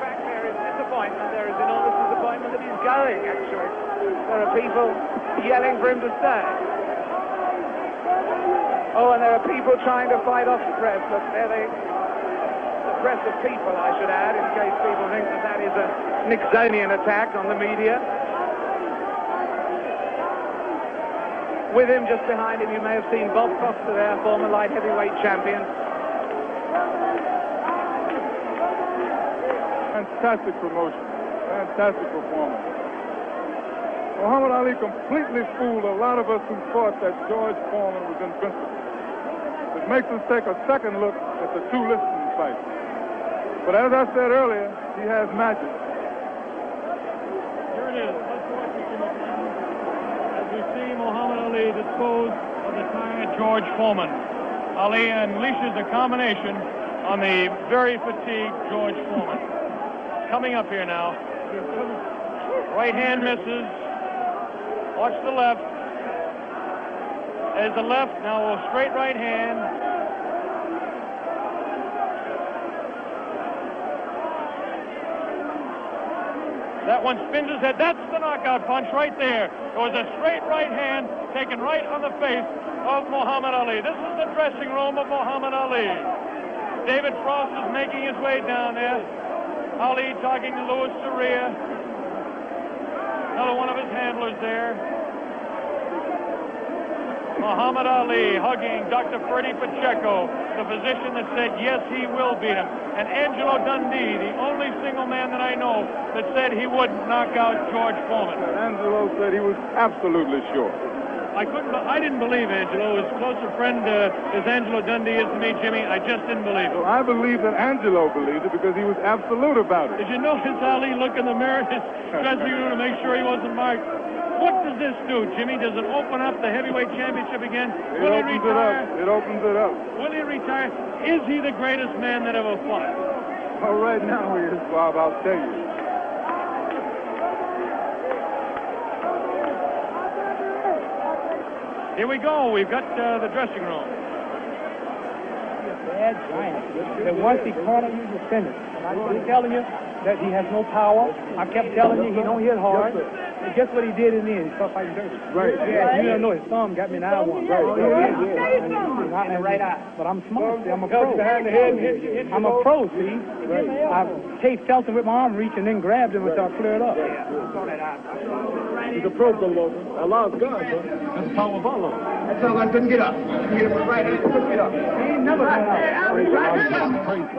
fact, there is disappointment. There is enormous disappointment that he's going, actually. There are people yelling for him to stay. Oh, and there are people trying to fight off the press. Look, there the press of people, I should add, in case people think that that is a Nixonian attack on the media. With him, just behind him, you may have seen Bob Foster there, former light heavyweight champion. Fantastic promotion. Fantastic performance. Muhammad Ali completely fooled a lot of us who thought that George Foreman was invincible. It makes us take a second look at the 2 Liston fights. But as I said earlier, he has magic. Here it is. Let's watch it as we see Muhammad Ali dispose of the tired George Foreman. Ali unleashes a combination on the very fatigued George Foreman. Coming up here now. Right hand misses. Watch the left. There's the left. Now a straight right hand. That one spins his head. That's the knockout punch right there. It was a straight right hand taken right on the face of Muhammad Ali. This is the dressing room of Muhammad Ali. David Frost is making his way down there. Ali talking to Louis Soria. Another one of his handlers there. Muhammad Ali hugging Dr. Freddie Pacheco, the physician that said, yes, he will beat him. And Angelo Dundee, the only single man that I know that said he would knock out George Foreman. Angelo said he was absolutely sure. I didn't believe Angelo. As close a friend as Angelo Dundee is to me, Jimmy, I just didn't believe it. So I believe that Angelo believed it because he was absolute about it. Did you notice Ali look in the mirror in his dressing room to make sure he wasn't marked? What does this do, Jimmy? Does it open up the heavyweight championship again? Will he retire? It opens it up. Will he retire? Is he the greatest man that ever fought? Well, right now he is, Bob, I'll tell you. Here we go. We've got the dressing room. Bad giant. That once he caught him, he was finished. And I'm telling you that he has no power. I kept telling you he don't hit hard. And guess what he did in the end? He started fighting dirty. Right. Yeah, you don't know his thumb got me in eye one. Right. Not in the right eye. But I'm smart. See, I'm a pro. I'm a pro, see. Right. I chased Felton with my arm reach and then grabbed him until I cleared up. He's a pro, Allah's God, bro. That's the power of Allah. That's all I couldn't get up. Get up right hand, couldn't get up. He ain't never got up.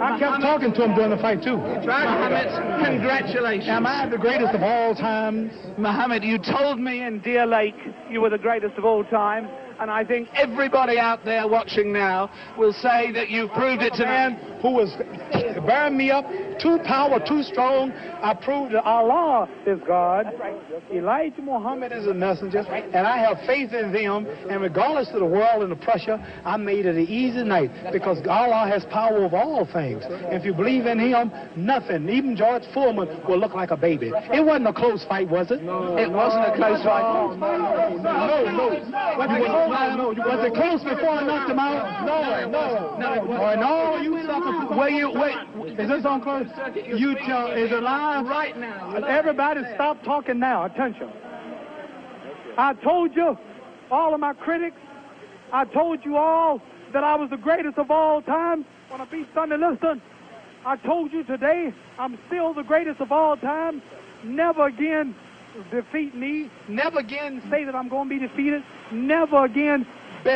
I kept talking to him during the fight, too. Mohammed, congratulations. Am I the greatest of all times? Mohammed, you told me in Deer Lake you were the greatest of all time, and I think everybody out there watching now will say that you've proved it to man who was bearing me up, too power, too strong. I proved that Allah is God. Elijah Muhammad is a messenger, and I have faith in them, and regardless of the world and the pressure, I made it an easy night because Allah has power of all things. If you believe in him, nothing, even George Foreman, will look like a baby. It wasn't a close fight, was it? It wasn't a close fight. No. Was it close before I knocked him out? No, you sucker. Wait. Is this on close? You tell, is it live? Right now. Everybody stop talking now. Attention. I told you, all of my critics, I told you all that I was the greatest of all time when I beat Sonny Liston. I told you today I'm still the greatest of all time. Never again defeat me. Never again say that I'm going to be defeated. Never again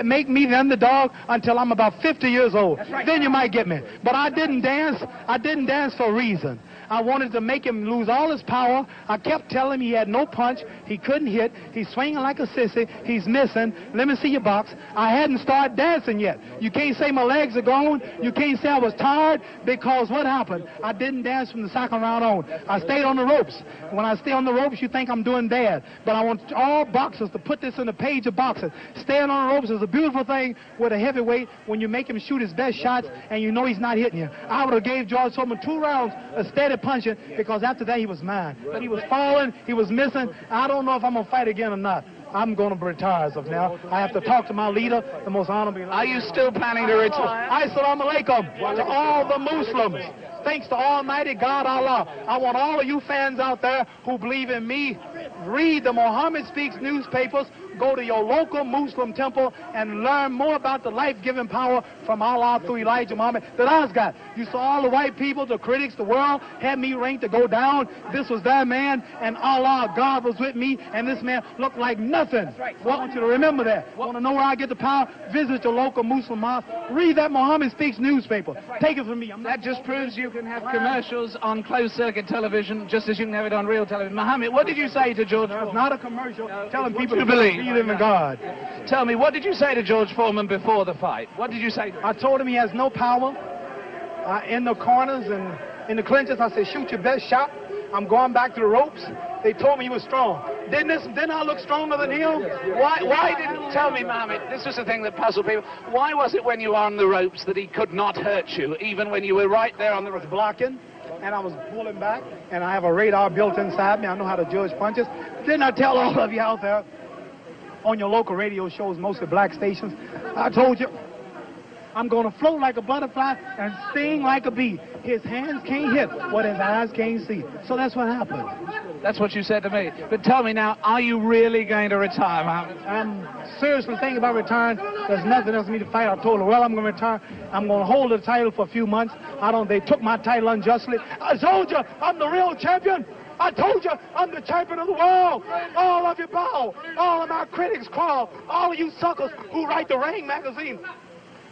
make me the underdog until I'm about 50 years old. Right. Then you might get me. But I didn't dance. I didn't dance for a reason. I wanted to make him lose all his power. I kept telling him he had no punch. He couldn't hit. He's swinging like a sissy. He's missing. Let me see your box. I hadn't started dancing yet. You can't say my legs are gone. You can't say I was tired because what happened? I didn't dance from the second round on. I stayed on the ropes. When I stay on the ropes, you think I'm doing bad. But I want all boxers to put this in the page of boxing. Staying on the ropes is a beautiful thing with a heavyweight when you make him shoot his best shots and you know he's not hitting you. I would have gave George Foreman 2 rounds of steady punching because after that he was mine. But he was falling, he was missing. I don't know if I'm going to fight again or not. I'm going to retire as of now. I have to talk to my leader, the most honorable. Are you still planning to retire? Assalamu alaikum to all the Muslims. Thanks to Almighty God Allah. I want all of you fans out there who believe in me, read the Muhammad Speaks newspapers, go to your local Muslim temple and learn more about the life-giving power from Allah through Elijah Muhammad that I's got. You saw all the white people, the critics, the world had me ranked to go down. This was their man, and Allah, God was with me, and this man looked like nothing. Right. Well, I want you to remember that. Want to know where I get the power? Visit your local Muslim mosque. Read that Muhammad Speaks newspaper. Right. Take it from me. That just proves you can have commercials on closed-circuit television just as you can have it on real television. Mohammed, what did you say to George Foreman? It's not a commercial. Telling people to believe in God. Tell me, what did you say to George Foreman before the fight? What did you say to him? I told him he has no power in the corners and in the clinches. I said, shoot your best shot. I'm going back to the ropes. They told me he was strong. Didn't I look stronger than him? Why didn't tell me, Mohammed? This was the thing that puzzled people. Why was it when you were on the ropes that he could not hurt you, even when you were right there on the ropes? Blocking, and I was pulling back, and I have a radar built inside me. I know how to judge punches. Didn't I tell all of you out there on your local radio shows, mostly black stations, I told you, I'm going to float like a butterfly and sting like a bee. His hands can't hit what his eyes can't see. So that's what happened. That's what you said to me. But tell me now, are you really going to retire, Mohammed? I'm seriously thinking about retiring. There's nothing else for me to fight. I told her, well, I'm going to retire. I'm going to hold the title for a few months. They took my title unjustly. I told you, I'm the real champion. I told you I'm the champion of the world. All of you bow. All of my critics crawl. All of you suckers who write the Ring magazine,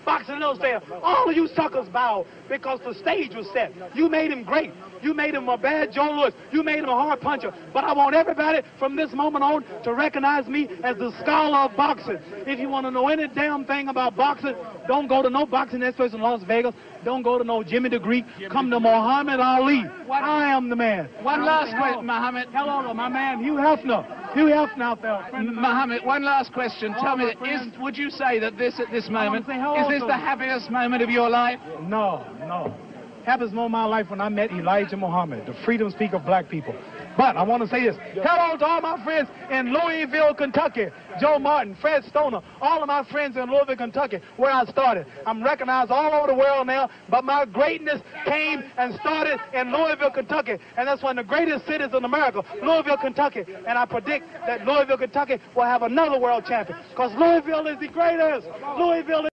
Boxing Illustrated, all of you suckers bow because the stage was set. You made him great. You made him a bad Joe Louis. You made him a hard puncher. But I want everybody from this moment on to recognize me as the scholar of boxing. If you want to know any damn thing about boxing, don't go to no boxing experts in Las Vegas. Don't go to no Jimmy the Greek. Come to Muhammad Ali. I am the man. One last question, Muhammad. Hello, my man, Hugh Hefner. Hugh Hefner out there. Muhammad, one last question. Tell me, would you say that this at this moment, is this the happiest moment of your life? No. Happiest moment of my life when I met Elijah Muhammad, the freedom speaker of black people. But I want to say this. Hello to all my friends in Louisville, Kentucky. Joe Martin, Fred Stoner, all of my friends in Louisville, Kentucky, where I started. I'm recognized all over the world now, but my greatness came and started in Louisville, Kentucky. And that's one of the greatest cities in America, Louisville, Kentucky. And I predict that Louisville, Kentucky will have another world champion because Louisville is the greatest. Louisville is